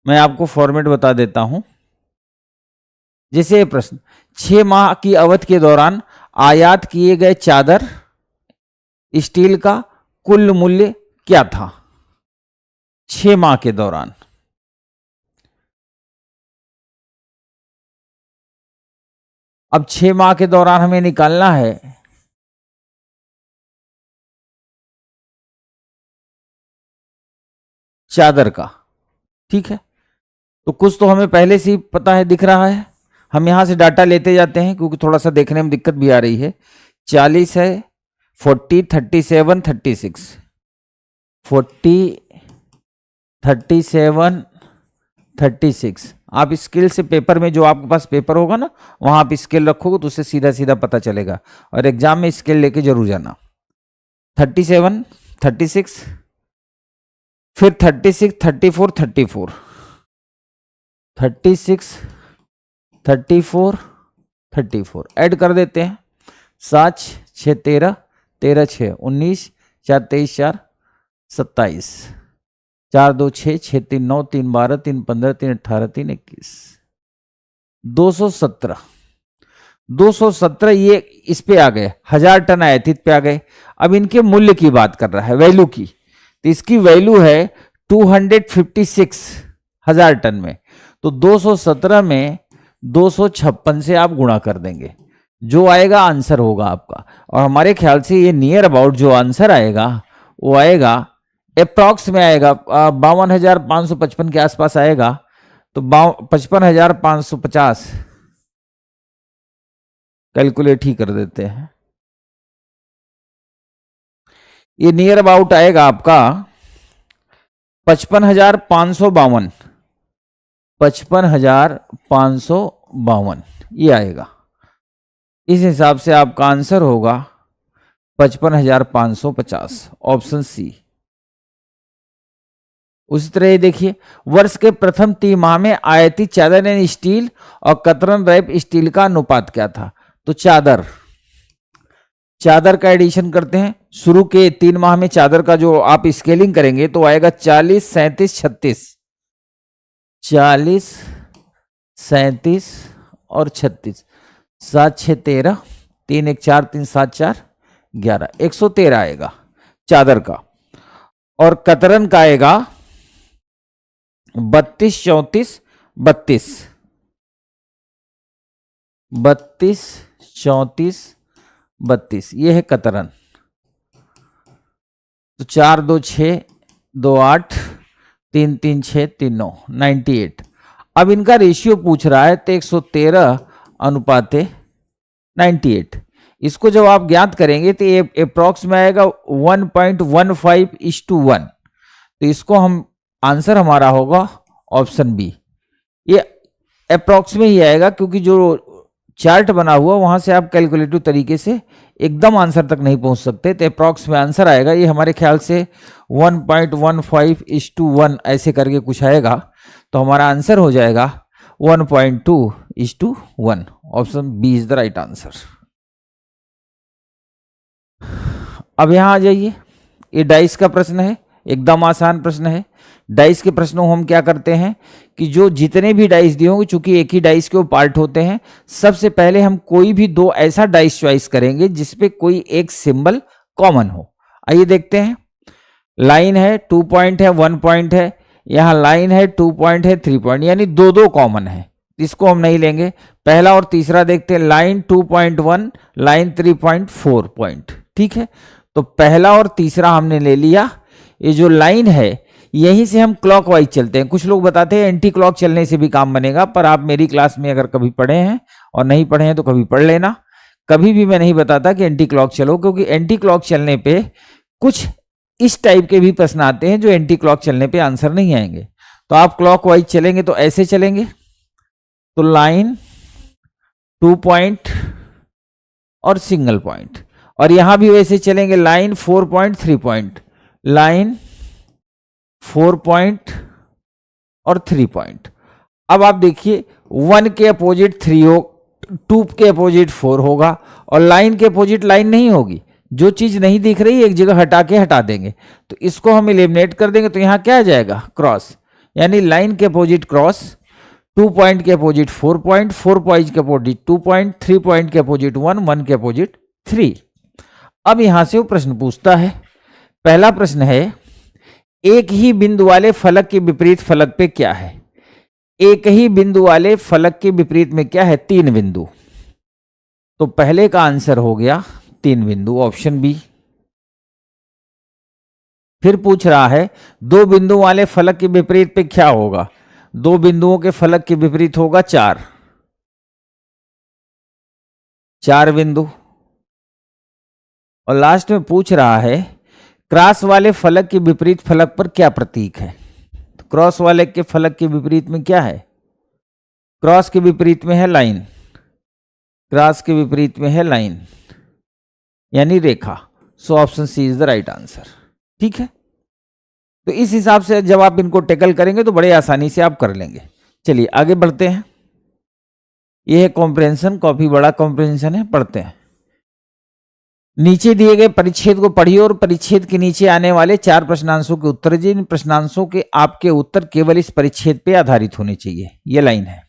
[SPEAKER 1] मैं आपको फॉर्मेट बता देता हूं। जैसे ये प्रश्न, 6 माह की अवधि के दौरान आयात किए गए चादर स्टील का कुल मूल्य क्या था? 6 माह के दौरान। अब 6 माह के दौरान हमें निकालना है चादर का। ठीक है, तो कुछ तो हमें पहले से ही पता है, दिख रहा है। हम यहां से डाटा लेते जाते हैं क्योंकि थोड़ा सा देखने में दिक्कत भी आ रही है। 40 है, 40, 37, 36, 40, 37, 36। आप स्केल से पेपर में, जो आपके पास पेपर होगा ना, वहां आप स्केल रखोगे तो उससे सीधा सीधा पता चलेगा, और एग्जाम में स्केल लेके जरूर जाना। 37, 36, फिर 36, 34, 34, 36, 34, 34 ऐड कर देते हैं। 7, 6, 13, 13, 6, 19, 4, 23, 4, 27, 4, 2, 6, 6, 3, 9, 3, 12, 3, 15, 3, 18, 3, 21, 217, 217 ये इस पे आ गए, 1000 टन आयातित पे आ गए। अब इनके मूल्य की बात कर रहा है, वैल्यू की, तो इसकी वैल्यू है 256,000 टन में। तो 217 में 256 से आप गुणा कर देंगे, जो आएगा आंसर होगा आपका। और हमारे ख्याल से ये नियर अबाउट जो आंसर आएगा वो आएगा, अप्रॉक्स में आएगा 52,555 के आसपास आएगा। तो 55,550 कैलकुलेट ही कर देते हैं। ये नियर अबाउट आएगा आपका 55,552, 55,552 ये आएगा। इस हिसाब से आपका आंसर होगा 55,550, ऑप्शन सी। उसी तरह ये देखिए, वर्ष के प्रथम तिमाह में आयातित चादर यानी स्टील और कतरन रैप स्टील का अनुपात क्या था? तो चादर का एडिशन करते हैं। शुरू के 3 माह में चादर का जो आप स्केलिंग करेंगे तो आएगा 40, 37, 36, 40, 37 और 36, 7, 6, 13, 3, 1, 4, 3, 7, 4, 11, 113 आएगा चादर का। और कतरन का आएगा 32, 34, 32, 32, 34, 32 ये है कतरन। तो 4, 2, 6, 2, 8, 3, 3, 6, 3, 9, 98। अब इनका रेशियो पूछ रहा है, तो 113 अनुपात 98। इसको जब आप ज्ञात करेंगे तो ये अप्रॉक्स में आएगा 1.15:1। तो इसको हम, आंसर हमारा होगा ऑप्शन बी। ये अप्रॉक्स में ही आएगा क्योंकि जो चार्ट बना हुआ वहां से आप कैलकुलेटिव तरीके से एकदम आंसर तक नहीं पहुंच सकते, तो अप्रॉक्स में आंसर आएगा। ये हमारे ख्याल से 1.15:1 ऐसे करके कुछ आएगा। तो हमारा आंसर हो जाएगा 1.2:1, option B is the right answer. अब यहां आ जाइए, ये डाइस का प्रश्न है, एकदम आसान प्रश्न है। डाइस के प्रश्नों हम क्या करते हैं कि जो जितने भी डाइस दिए होंगे, चूंकि एक ही डाइस के वो पार्ट होते हैं, सबसे पहले हम कोई भी 2 ऐसा डाइस चॉइस करेंगे जिसपे कोई एक सिंबल कॉमन हो। आइए देखते हैं। लाइन है, 2 पॉइंट है, 1 पॉइंट है, यहां लाइन है, 2 पॉइंट है, 3 पॉइंट, यानी 2 कॉमन है। इसको हम नहीं लेंगे। पहला और तीसरा देखते हैं, लाइन 2.1, लाइन 3.4 पॉइंट। ठीक है, तो पहला और तीसरा हमने ले लिया। ये जो लाइन है यहीं से हम क्लॉकवाइज चलते हैं। कुछ लोग बताते हैं एंटी क्लॉक चलने से भी काम बनेगा, पर आप मेरी क्लास में अगर कभी पढ़े हैं और नहीं पढ़े हैं तो कभी पढ़ लेना। कभी भी मैं नहीं बताता कि एंटी क्लॉक चलो, क्योंकि एंटी क्लॉक चलने पे कुछ इस टाइप के भी प्रश्न आते हैं जो एंटी क्लॉक चलने पे आंसर नहीं आएंगे। तो आप क्लॉकवाइज चलेंगे तो ऐसे चलेंगे, तो लाइन 2 पॉइंट और सिंगल पॉइंट, और यहां भी वैसे चलेंगे, line 4 point, 3 point, line 4 point और 3 पॉइंट। अब आप देखिए 1 के अपोजिट 3 हो, 2 के अपोजिट 4 होगा, और लाइन के अपोजिट लाइन नहीं होगी। जो चीज नहीं दिख रही एक जगह हटा के हटा देंगे, तो इसको हम एलिमिनेट कर देंगे, तो यहां क्या आ जाएगा, क्रॉस। यानी लाइन के अपोजिट क्रॉस, 2 पॉइंट के अपोजिट 4 पॉइंट, 4 पॉइंट के अपोजिट 2 पॉइंट, 3 पॉइंट के अपोजिट 1, 1 के अपोजिट 3। अब यहां से वो प्रश्न पूछता है, पहला प्रश्न है, एक ही बिंदु वाले फलक के विपरीत फलक पे क्या है। एक ही बिंदु वाले फलक के विपरीत में क्या है, 3 बिंदु। तो पहले का आंसर हो गया 3 बिंदु, ऑप्शन बी। फिर पूछ रहा है 2 बिंदु वाले फलक के विपरीत पे क्या होगा। 2 बिंदुओं के फलक के विपरीत होगा 4 बिंदु। और लास्ट में पूछ रहा है क्रॉस वाले फलक के विपरीत फलक पर क्या प्रतीक है। तो क्रॉस वाले के फलक के विपरीत में क्या है, क्रॉस के विपरीत में है लाइन, क्रॉस के विपरीत में है लाइन यानी रेखा। So option C is the right answer. ठीक है, तो इस हिसाब से जब आप इनको टैकल करेंगे तो बड़े आसानी से आप कर लेंगे। चलिए आगे बढ़ते हैं। यह है कॉम्प्रिहेंशन, काफी बड़ा कॉम्प्रिहेंशन है, पढ़ते हैं। नीचे दिए गए परिच्छेद को पढ़िए और परिच्छेद के नीचे आने वाले 4 प्रश्नांशों के उत्तर दीजिए। इन प्रश्नांशों के आपके उत्तर केवल इस परिच्छेद पे आधारित होने चाहिए। यह लाइन है।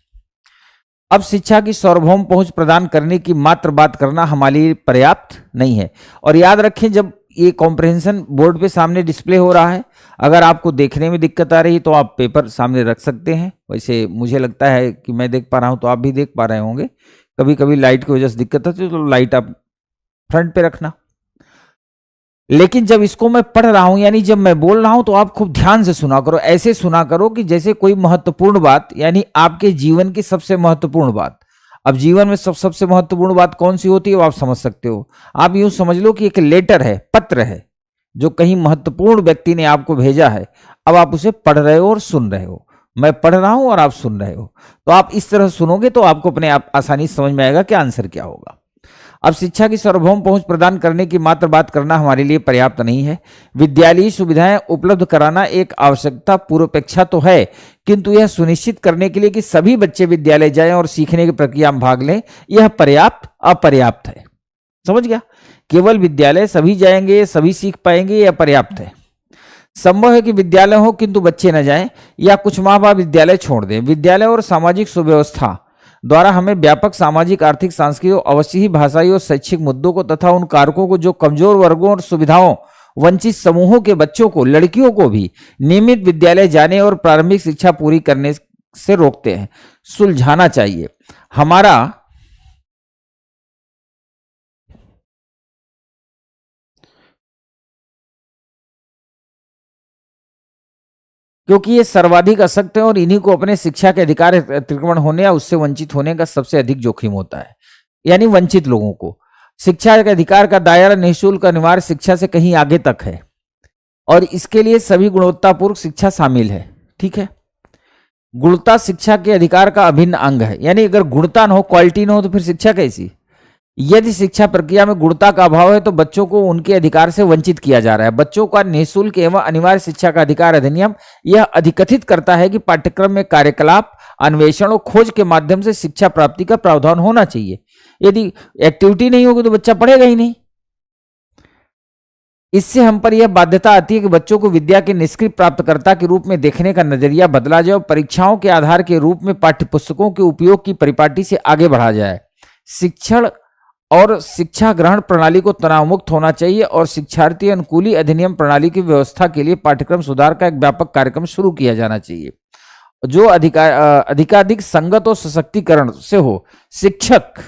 [SPEAKER 1] अब शिक्षा की सार्वभौम पहुंच प्रदान करने की मात्र बात करना हमारे लिए पर्याप्त नहीं है। और याद रखें, जब ये कॉम्प्रिहेंशन बोर्ड पे सामने डिस्प्ले हो रहा है, अगर आपको देखने में दिक्कत आ रही है तो आप पेपर सामने रख सकते हैं। वैसे मुझे लगता है कि मैं देख पा रहा हूं तो आप भी देख पा रहे होंगे। कभी कभी लाइट की वजह से दिक्कत होती है तो लाइट आप फ्रंट पे रखना। लेकिन जब इसको मैं पढ़ रहा हूं, यानी जब मैं बोल रहा हूं, तो आप खूब ध्यान से सुना करो। ऐसे सुना करो कि जैसे कोई महत्वपूर्ण बात, यानी आपके जीवन की सबसे महत्वपूर्ण बात। अब जीवन में सबसे महत्वपूर्ण बात कौन सी होती है वो आप समझ सकते हो। आप यूं समझ लो कि एक लेटर है, पत्र है, जो कहीं महत्वपूर्ण व्यक्ति ने आपको भेजा है। अब आप उसे पढ़ रहे हो और सुन रहे हो। मैं पढ़ रहा हूं और आप सुन रहे हो, तो आप इस तरह सुनोगे तो आपको अपने आप आसानी से समझ में आएगा कि आंसर क्या होगा। अब शिक्षा की सार्वभौम पहुंच प्रदान करने की मात्र बात करना हमारे लिए पर्याप्त नहीं है। विद्यालयी सुविधाएं उपलब्ध कराना एक आवश्यकता पूर्वापेक्षा तो है, किंतु यह सुनिश्चित करने के लिए कि सभी बच्चे विद्यालय जाएं और सीखने की प्रक्रिया में भाग लें, यह पर्याप्त अपर्याप्त है। समझ गया? केवल विद्यालय सभी जाएंगे, सभी सीख पाएंगे, यह पर्याप्त है। संभव है कि विद्यालय हो किंतु बच्चे न जाएं, या कुछ माँ बाप विद्यालय छोड़ दें। विद्यालय और सामाजिक सुव्यवस्था द्वारा हमें व्यापक सामाजिक, आर्थिक, सांस्कृतिक, अवश्य ही भाषाई और शैक्षिक मुद्दों को तथा उन कारकों को जो कमजोर वर्गों और सुविधाओं वंचित समूहों के बच्चों को, लड़कियों को भी नियमित विद्यालय जाने और प्रारंभिक शिक्षा पूरी करने से रोकते हैं, सुलझाना चाहिए। हमारा क्योंकि ये सर्वाधिक असक्त है और इन्हीं को अपने शिक्षा के अधिकार अतिक्रमण होने या उससे वंचित होने का सबसे अधिक जोखिम होता है। यानी वंचित लोगों को शिक्षा के अधिकार का दायरा निःशुल्क अनिवार्य शिक्षा से कहीं आगे तक है, और इसके लिए सभी गुणवत्तापूर्ण शिक्षा शामिल है। ठीक है, गुणवत्ता शिक्षा के अधिकार का अभिन्न अंग है। यानी अगर गुणवत्ता न हो, क्वालिटी न हो, तो फिर शिक्षा कैसी? यदि शिक्षा प्रक्रिया में गुणवत्ता का अभाव है तो बच्चों को उनके अधिकार से वंचित किया जा रहा है। बच्चों का निःशुल्क एवं अनिवार्य शिक्षा का अधिकार अधिनियम यह अधिकथित करता है कि पाठ्यक्रम में कार्यकलाप, अन्वेषण और खोज के माध्यम से शिक्षा प्राप्ति का प्रावधान होना चाहिए। यदि एक्टिविटी नहीं होगी तो बच्चा पढ़ेगा ही नहीं। इससे हम पर यह बाध्यता आती है कि बच्चों को विद्या के निष्क्रिय प्राप्तकर्ता के रूप में देखने का नजरिया बदला जाए और परीक्षाओं के आधार के रूप में पाठ्यपुस्तकों के उपयोग की परिपाटी से आगे बढ़ा जाए। शिक्षण और शिक्षा ग्रहण प्रणाली को तनाव मुक्त होना चाहिए और शिक्षार्थी अनुकूली अधिनियम प्रणाली की व्यवस्था के लिए पाठ्यक्रम सुधार का एक व्यापक कार्यक्रम शुरू किया जाना चाहिए, जो अधिकाधिक संगत और सशक्तिकरण से हो। शिक्षक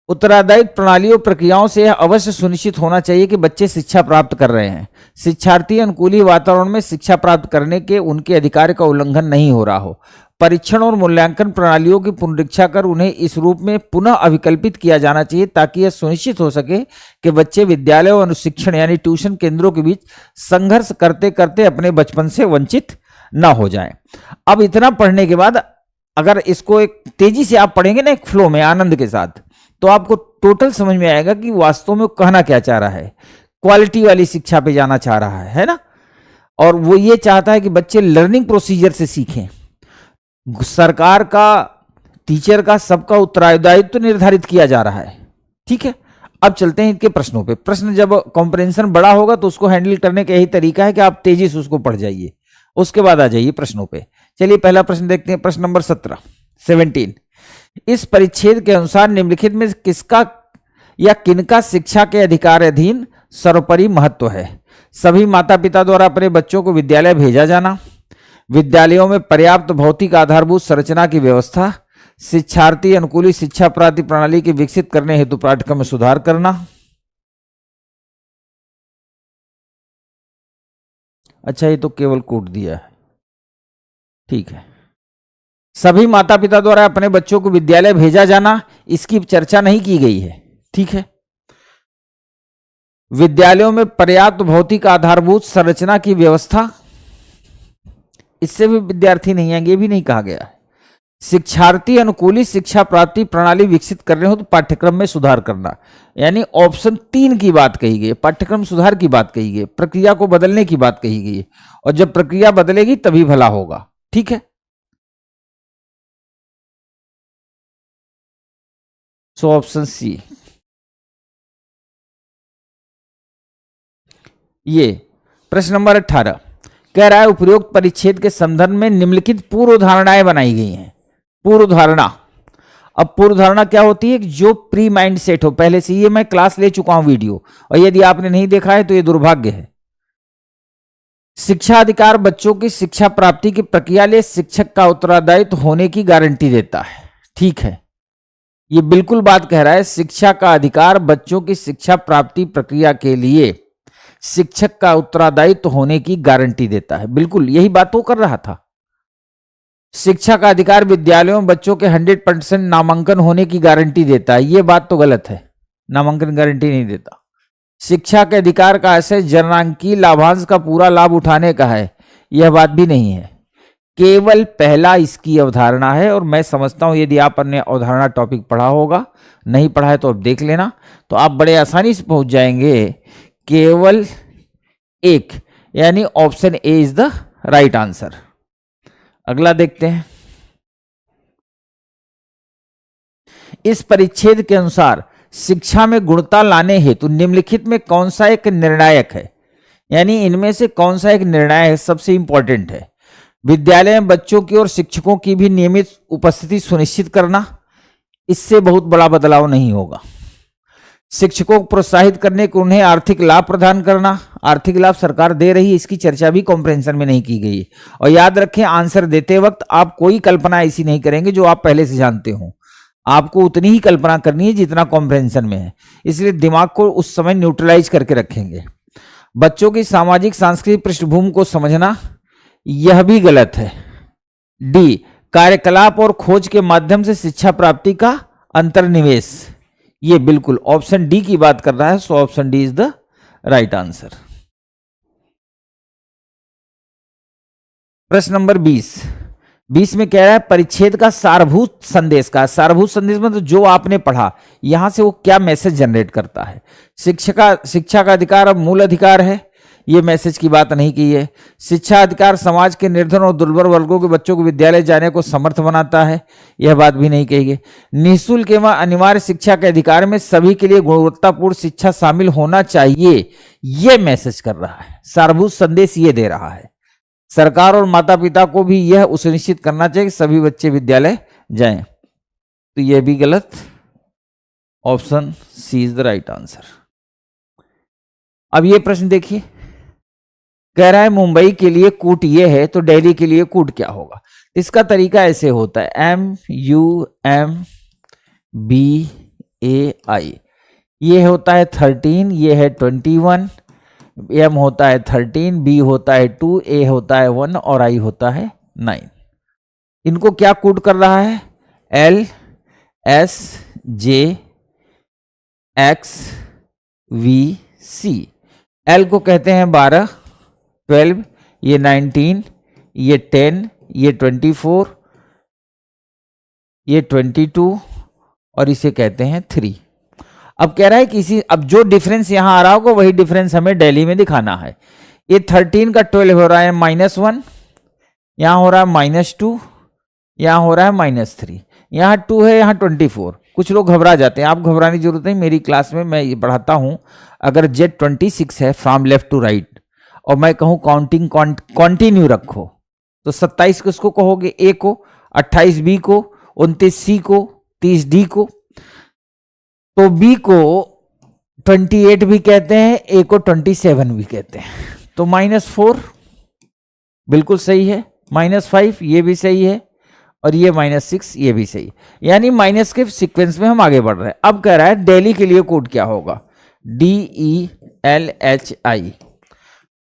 [SPEAKER 1] उत्तरदायित्व प्रणालियों प्रक्रियाओं से यह अवश्य सुनिश्चित होना चाहिए कि बच्चे शिक्षा प्राप्त कर रहे हैं, शिक्षार्थी अनुकूली वातावरण में शिक्षा प्राप्त करने के उनके अधिकार का उल्लंघन नहीं हो रहा हो। परीक्षण और मूल्यांकन प्रणालियों की पुनरीक्षा कर उन्हें इस रूप में पुनः अभिकल्पित किया जाना चाहिए ताकि यह सुनिश्चित हो सके कि बच्चे विद्यालय और अनुशिक्षण यानी ट्यूशन केंद्रों के बीच संघर्ष करते करते अपने बचपन से वंचित न हो जाएं। अब इतना पढ़ने के बाद अगर इसको एक तेजी से आप पढ़ेंगे ना, एक फ्लो में आनंद के साथ, तो आपको टोटल समझ में आएगा कि वास्तव में कहना क्या चाह रहा है। क्वालिटी वाली शिक्षा पे जाना चाह रहा है ना। और वो ये चाहता है कि बच्चे लर्निंग प्रोसीजर से सीखें। सरकार का, टीचर का, सबका उत्तरदायित्व तो निर्धारित किया जा रहा है। ठीक है, अब चलते हैं इनके प्रश्नों पे। प्रश्न जब कॉम्प्रिहेंशन बड़ा होगा तो उसको हैंडल करने का यही तरीका है कि आप तेजी से उसको पढ़ जाइए, उसके बाद आ जाइए प्रश्नों पे। चलिए पहला प्रश्न देखते हैं, प्रश्न नंबर 17। इस परिच्छेद के अनुसार निम्नलिखित में किसका या किनका शिक्षा के अधिकार अधीन सर्वोपरि महत्व है? सभी माता पिता द्वारा अपने बच्चों को विद्यालय भेजा जाना, विद्यालयों में पर्याप्त भौतिक आधारभूत संरचना की व्यवस्था, शिक्षार्थी अनुकूलित शिक्षा प्राप्ति प्रणाली के विकसित करने हेतु पाठ्यक्रम में सुधार करना। अच्छा, ये तो केवल कोट दिया है। ठीक है, सभी माता पिता द्वारा अपने बच्चों को विद्यालय भेजा जाना, इसकी चर्चा नहीं की गई है। ठीक है, विद्यालयों में पर्याप्त भौतिक आधारभूत संरचना की व्यवस्था, इससे भी विद्यार्थी नहीं आएंगे, ये भी नहीं कहा गया है। शिक्षार्थी अनुकूलित शिक्षा प्राप्ति प्रणाली विकसित करने हो तो पाठ्यक्रम में सुधार करना, यानी ऑप्शन 3 की बात कही गई, पाठ्यक्रम सुधार की बात कही गई, प्रक्रिया को बदलने की बात कही गई, और जब प्रक्रिया बदलेगी तभी भला होगा। ठीक है, सो ऑप्शन सी। ये प्रश्न नंबर 18 कह रहा है उपरोक्त परिच्छेद के संदर्भ में निम्नलिखित पूर्व धारणाएं बनाई गई हैं। पूर्व धारणा, अब पूर्व धारणा क्या होती है? जो प्री माइंड सेट हो पहले से। ये मैं क्लास ले चुका हूं वीडियो, और यदि आपने नहीं देखा है तो ये दुर्भाग्य है। शिक्षा अधिकार बच्चों की शिक्षा प्राप्ति की प्रक्रिया लिए शिक्षक का उत्तरदायित्व होने की गारंटी देता है। ठीक है, ये बिल्कुल बात कह रहा है, शिक्षा का अधिकार बच्चों की शिक्षा प्राप्ति प्रक्रिया के लिए शिक्षक का उत्तरदायित्व होने की गारंटी देता है। बिल्कुल यही बात वो कर रहा था। शिक्षा का अधिकार विद्यालयों में बच्चों के 100% नामांकन होने की गारंटी देता है। यह बात तो गलत है, नामांकन गारंटी नहीं देता। शिक्षा के अधिकार का आशय जनांकीय लाभांश का पूरा लाभ उठाने का है, यह बात भी नहीं है। केवल पहला इसकी अवधारणा है, और मैं समझता हूं यदि आपने अवधारणा टॉपिक पढ़ा होगा, नहीं पढ़ा है तो अब देख लेना, तो आप बड़े आसानी से पहुंच जाएंगे। केवल एक, यानी option A is the right answer. अगला देखते हैं, इस परिच्छेद के अनुसार शिक्षा में गुणवत्ता लाने हेतु निम्नलिखित में कौन सा एक निर्णायक है? यानी इनमें से कौन सा एक निर्णायक सबसे इंपॉर्टेंट है? विद्यालय में बच्चों की और शिक्षकों की भी नियमित उपस्थिति सुनिश्चित करना, इससे बहुत बड़ा बदलाव नहीं होगा। शिक्षकों को प्रोत्साहित करने को उन्हें आर्थिक लाभ प्रदान करना, आर्थिक लाभ सरकार दे रही है, इसकी चर्चा भी कॉम्प्रिहेंशन में नहीं की गई। और याद रखें, आंसर देते वक्त आप कोई कल्पना ऐसी नहीं करेंगे जो आप पहले से जानते हो, आपको उतनी ही कल्पना करनी है जितना कॉम्प्रिहेंशन में है, इसलिए दिमाग को उस समय न्यूट्रलाइज करके रखेंगे। बच्चों की सामाजिक सांस्कृतिक पृष्ठभूमि को समझना, यह भी गलत है। डी, कार्यकलाप और खोज के माध्यम से शिक्षा प्राप्ति का अंतर्निवेश, ये बिल्कुल ऑप्शन डी की बात कर रहा है, so option D is the right answer. प्रश्न नंबर 20 में कह रहा है परिच्छेद का सारभूत संदेश का। सारभूत संदेश मतलब जो आपने पढ़ा, यहां से वो क्या मैसेज जनरेट करता है। शिक्षा का अधिकार अब मूल अधिकार है, ये मैसेज की बात नहीं की है। शिक्षा अधिकार समाज के निर्धन और दुर्बल वर्गों के बच्चों को विद्यालय जाने को समर्थ बनाता है, यह बात भी नहीं कही गई। निःशुल्क एवं अनिवार्य शिक्षा के अधिकार में सभी के लिए गुणवत्तापूर्ण शिक्षा शामिल होना चाहिए, यह मैसेज कर रहा है। सारभूत संदेश ये दे रहा है। सरकार और माता पिता को भी यह सुनिश्चित करना चाहिए कि सभी बच्चे विद्यालय जाएं, तो यह भी गलत। Option C is the right answer. अब ये प्रश्न देखिए, कह रहा है मुंबई के लिए कूट ये है तो दिल्ली के लिए कूट क्या होगा। इसका तरीका ऐसे होता है, MUMBAI, ये होता है 13, ये है 21, M होता है 13, B होता है 2, A होता है 1 और I होता है 9। इनको क्या कूट कर रहा है? L S J X V C। L को कहते हैं 12, 12, ये 19, ये 10, ये 24, ये 22 और इसे कहते हैं 3। अब कह रहा है कि अब जो डिफरेंस यहां आ रहा होगा वही डिफरेंस हमें दिल्ली में दिखाना है। ये 13 का 12 हो रहा है -1, यहां हो रहा है -2, यहां हो रहा है -3, यहां 2 है, यहां 24। कुछ लोग घबरा जाते हैं, आप घबराने की जरूरत नहीं। मेरी क्लास में मैं ये पढ़ाता हूं, अगर Z26 है फ्रॉम लेफ्ट टू राइट और मैं कहूं काउंटिंग कंटिन्यू रखो, तो 27 किसको कहोगे? ए को, 28 बी को, 29 सी को, 30 डी को। तो बी को 28 भी कहते हैं, ए को 27 भी कहते हैं। तो -4 बिल्कुल सही है, -5 ये भी सही है, और ये -6 ये भी सही है। यानी माइनस के सीक्वेंस में हम आगे बढ़ रहे हैं। अब कह रहा है दिल्ली के लिए कोड क्या होगा? DELHI।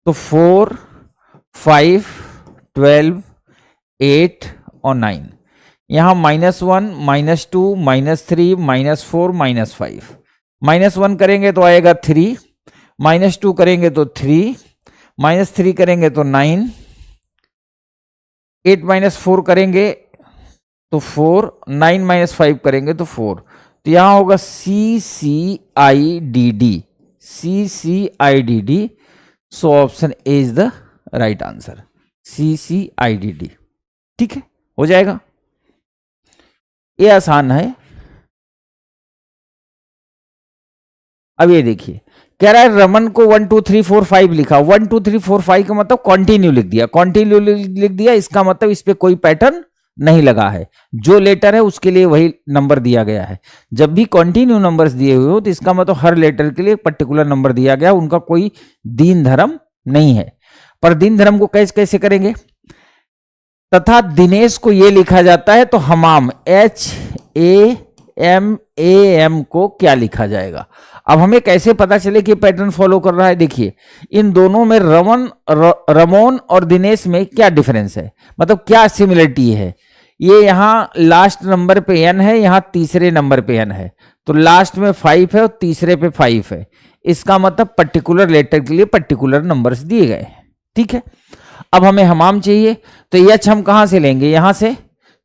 [SPEAKER 1] तो 4, 5, 12, 8 और 9। यहां -1, -2, -3, -4, -5। -1 करेंगे तो आएगा 3, -2 करेंगे तो 3, -3 करेंगे तो 9, 8 -4 करेंगे तो 4, 9 -5 करेंगे तो 4। तो यहां होगा CCIDD, CCIDD। So option A is the right answer, CCIDD। ठीक है, हो जाएगा। ये आसान है। अब ये देखिए, कह रहा है रमन को 1 2 3 4 5 लिखा। 1 2 3 4 5 का मतलब कंटिन्यू लिख दिया, कंटिन्यू लिख दिया। इसका मतलब इस पे कोई पैटर्न नहीं लगा है, जो लेटर है उसके लिए वही नंबर दिया गया है। जब भी कंटिन्यू नंबर्स दिए हुए हो तो इसका मतलब हर लेटर के लिए पर्टिकुलर नंबर दिया गया, उनका कोई दीन धर्म नहीं है। पर दीन धर्म को कैसे करेंगे? तथा दिनेश को यह लिखा जाता है तो हमाम HAMAM को क्या लिखा जाएगा? अब हमें कैसे पता चले कि पैटर्न फॉलो कर रहा है? देखिए, इन दोनों में रमोन और दिनेश में क्या डिफरेंस है, मतलब क्या सिमिलरिटी है? ये यहां लास्ट नंबर पे n है, यहां तीसरे नंबर पे n है, तो लास्ट में 5 है और तीसरे पे 5 है। इसका मतलब पर्टिकुलर लेटर के लिए पर्टिकुलर नंबर्स दिए गए हैं। ठीक है, अब हमें हमाम चाहिए, तो H हम कहां से लेंगे? यहां से,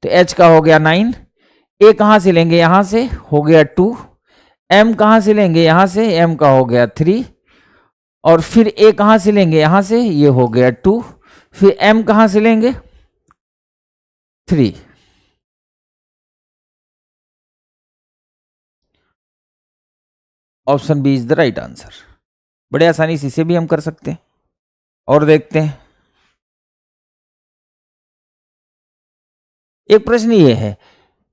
[SPEAKER 1] तो H का हो गया 9। A कहां से लेंगे? यहां से, हो गया 2। M कहां से लेंगे? यहां से, M का हो गया 3। और फिर A कहां से लेंगे? यहां से, ये हो गया 2। फिर M कहां से लेंगे? 3। Option B is the right answer. बड़े आसानी से इसे भी हम कर सकते हैं। और देखते हैं, एक प्रश्न ये है,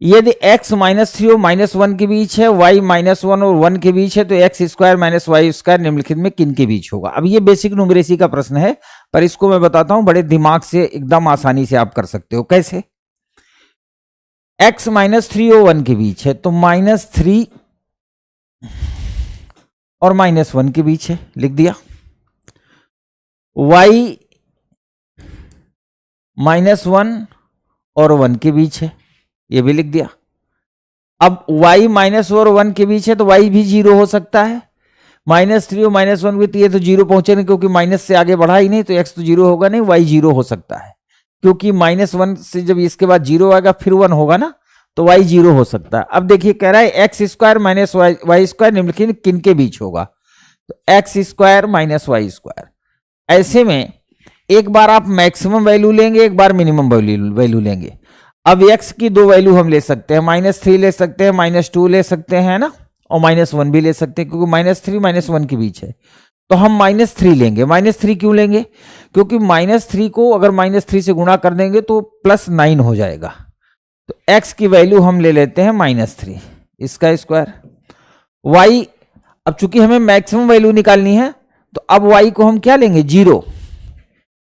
[SPEAKER 1] यदि x -3 और -1 के बीच है, y -1 और 1 के बीच है, तो x² - y² निम्नलिखित में किन के बीच होगा? अब ये बेसिक न्यूमरेसी का प्रश्न है, पर इसको मैं बताता हूं, बड़े दिमाग से एकदम आसानी से आप कर सकते हो। कैसे? x -3 और 1 के बीच है, तो -3 और -1 के बीच है, लिख दिया। y -1 और 1 के बीच है, ये भी लिख दिया। अब y -1 और 1 के बीच है, तो y भी 0 हो सकता है। -3 और -1 भी, तो ये तो 0 पहुंचे नहीं, क्योंकि माइनस से आगे बढ़ा ही नहीं, तो x तो 0 होगा नहीं, y 0 हो सकता है, क्योंकि -1 से जब इसके बाद 0 आएगा फिर 1 होगा ना, तो y 0 हो सकता है। अब देखिए, कह रहा है x² - y² निम्नलिखित किन के बीच होगा? तो x² - y²। ऐसे में एक बार आप मैक्सिमम वैल्यू लेंगे, एक बार मिनिमम वैल्यू लेंगे। अब x की दो वैल्यू हम ले सकते हैं, -3 ले सकते हैं, -2 ले सकते हैं ना, और -1 भी ले सकते हैं, क्योंकि -3 -1 के बीच है। तो हम -3 लेंगे। -3 क्यों लेंगे? क्योंकि -3 को अगर -3 से गुणा कर देंगे तो +9 हो जाएगा। तो x की वैल्यू हम ले लेते हैं -3, इसका स्क्वायर। y, अब चूंकि हमें मैक्सिमम वैल्यू निकालनी है, तो अब y को हम क्या लेंगे? 0।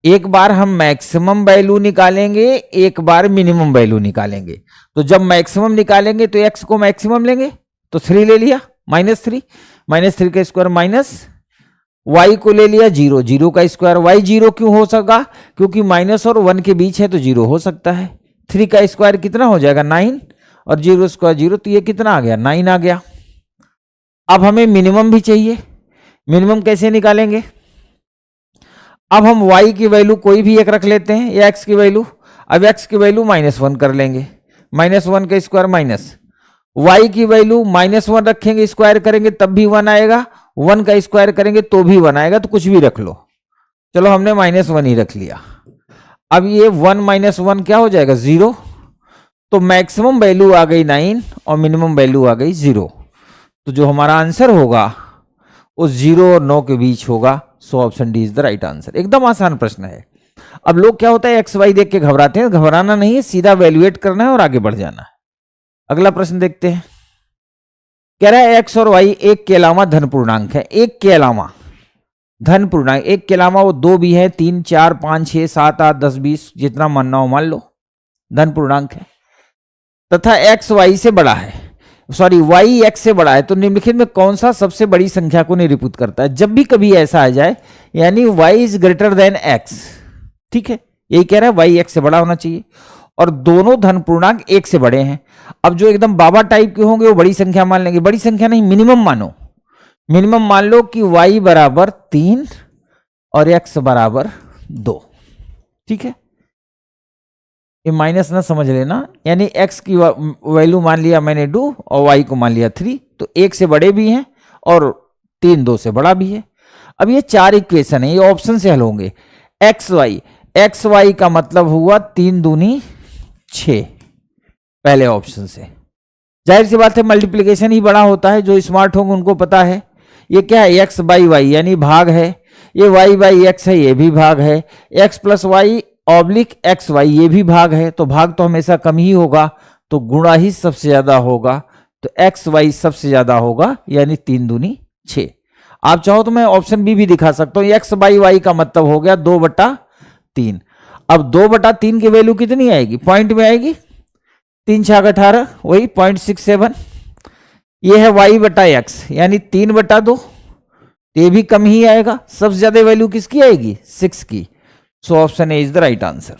[SPEAKER 1] एक बार हम मैक्सिमम वैल्यू निकालेंगे, एक बार मिनिमम वैल्यू निकालेंगे। तो जब मैक्सिमम निकालेंगे तो x को मैक्सिमम लेंगे, तो 3 ले लिया, -3 -3 का स्क्वायर माइनस y को ले लिया 0, 0 का स्क्वायर। y 0 क्यों हो सका? क्योंकि माइनस और 1 के बीच है, तो 0 हो सकता है। 3 का स्क्वायर कितना हो जाएगा? 9, और 0 स्क्वायर 0, तो ये कितना आ गया? 9 आ गया। अब हमें मिनिमम भी चाहिए। मिनिमम कैसे निकालेंगे? अब हम y की वैल्यू कोई भी एक रख लेते हैं, या x की वैल्यू। अब x की वैल्यू -1 कर लेंगे, -1 का स्क्वायर माइनस y की वैल्यू -1 रखेंगे, स्क्वायर करेंगे तब भी 1 आएगा, 1 का स्क्वायर करेंगे तो भी 1 आएगा, तो कुछ भी रख लो। चलो हमने -1 ही रख लिया। अब ये 1 - 1 क्या हो जाएगा 0, तो मैक्सिमम वैल्यू आ गई 9 और मिनिमम वैल्यू आ गई 0। तो जो हमारा आंसर होगा वो 0 और 9 के बीच होगा। So option D is the right answer. एकदम आसान प्रश्न है। अब लोग क्या होता है एक्स वाई देख के घबराते हैं, घबराना नहीं है, सीधा वैल्यूएट करना है और आगे बढ़ जाना है। अगला प्रश्न देखते हैं। कह रहा है एक्स और वाई एक के अलावा धन पूर्णांक है। एक के अलावा धन पूर्णांक, एक के अलावा वो 2 भी है, 3 4 5 6 7 8 10 20 जितना मानना हो मान लो, धन पूर्णांक है। तथा एक्स वाई से बड़ा है, सॉरी वाई एक्स से बड़ा है, तो निम्नलिखित में कौन सा सबसे बड़ी संख्या को निरूपित करता है। जब भी कभी ऐसा आ जाए यानी Y is greater than X, ठीक है, यही कह रहा है वाई एक्स से बड़ा होना चाहिए और दोनों धन पूर्णांक 1 से बड़े हैं। अब जो एकदम बाबा टाइप के होंगे वो बड़ी संख्या मान लेंगे, बड़ी संख्या नहीं मिनिमम मानो, मिनिमम मान लो कि y बराबर 3 और x बराबर 2, ठीक है। ये माइनस ना समझ लेना, यानी x की वैल्यू मान लिया मैंने 2 और y को मान लिया 3, तो 1 से बड़े भी हैं और 3 2 से बड़ा भी है। अब ये 4 इक्वेशन है, ये ऑप्शन से हल होंगे। एक्स वाई का मतलब हुआ 3 दूनी 6 पहले ऑप्शन से। जाहिर सी बात है मल्टीप्लिकेशन ही बड़ा होता है, जो स्मार्ट होंगे उनको पता है। ये क्या है एक्स बाई वाई यानी भाग है, ये वाई बाई एक्स है ये भी भाग है, X plus Y oblique X Y ये भी भाग है, तो भाग तो हमेशा कम ही होगा, तो गुणा ही सबसे ज्यादा होगा, तो एक्स वाई सबसे ज्यादा होगा यानी 3 दूनी 6। आप चाहो तो मैं ऑप्शन बी भी दिखा सकता हूं, एक्स बाई वाई का मतलब हो गया 2/3। अब 2/3 की वैल्यू कितनी आएगी, पॉइंट में आएगी, 3 6 18 वही 0.67। ये है y बटा एक्स यानी 3/2, ये भी कम ही आएगा, सबसे ज्यादा वैल्यू किसकी आएगी 6 की। So option A is the right answer.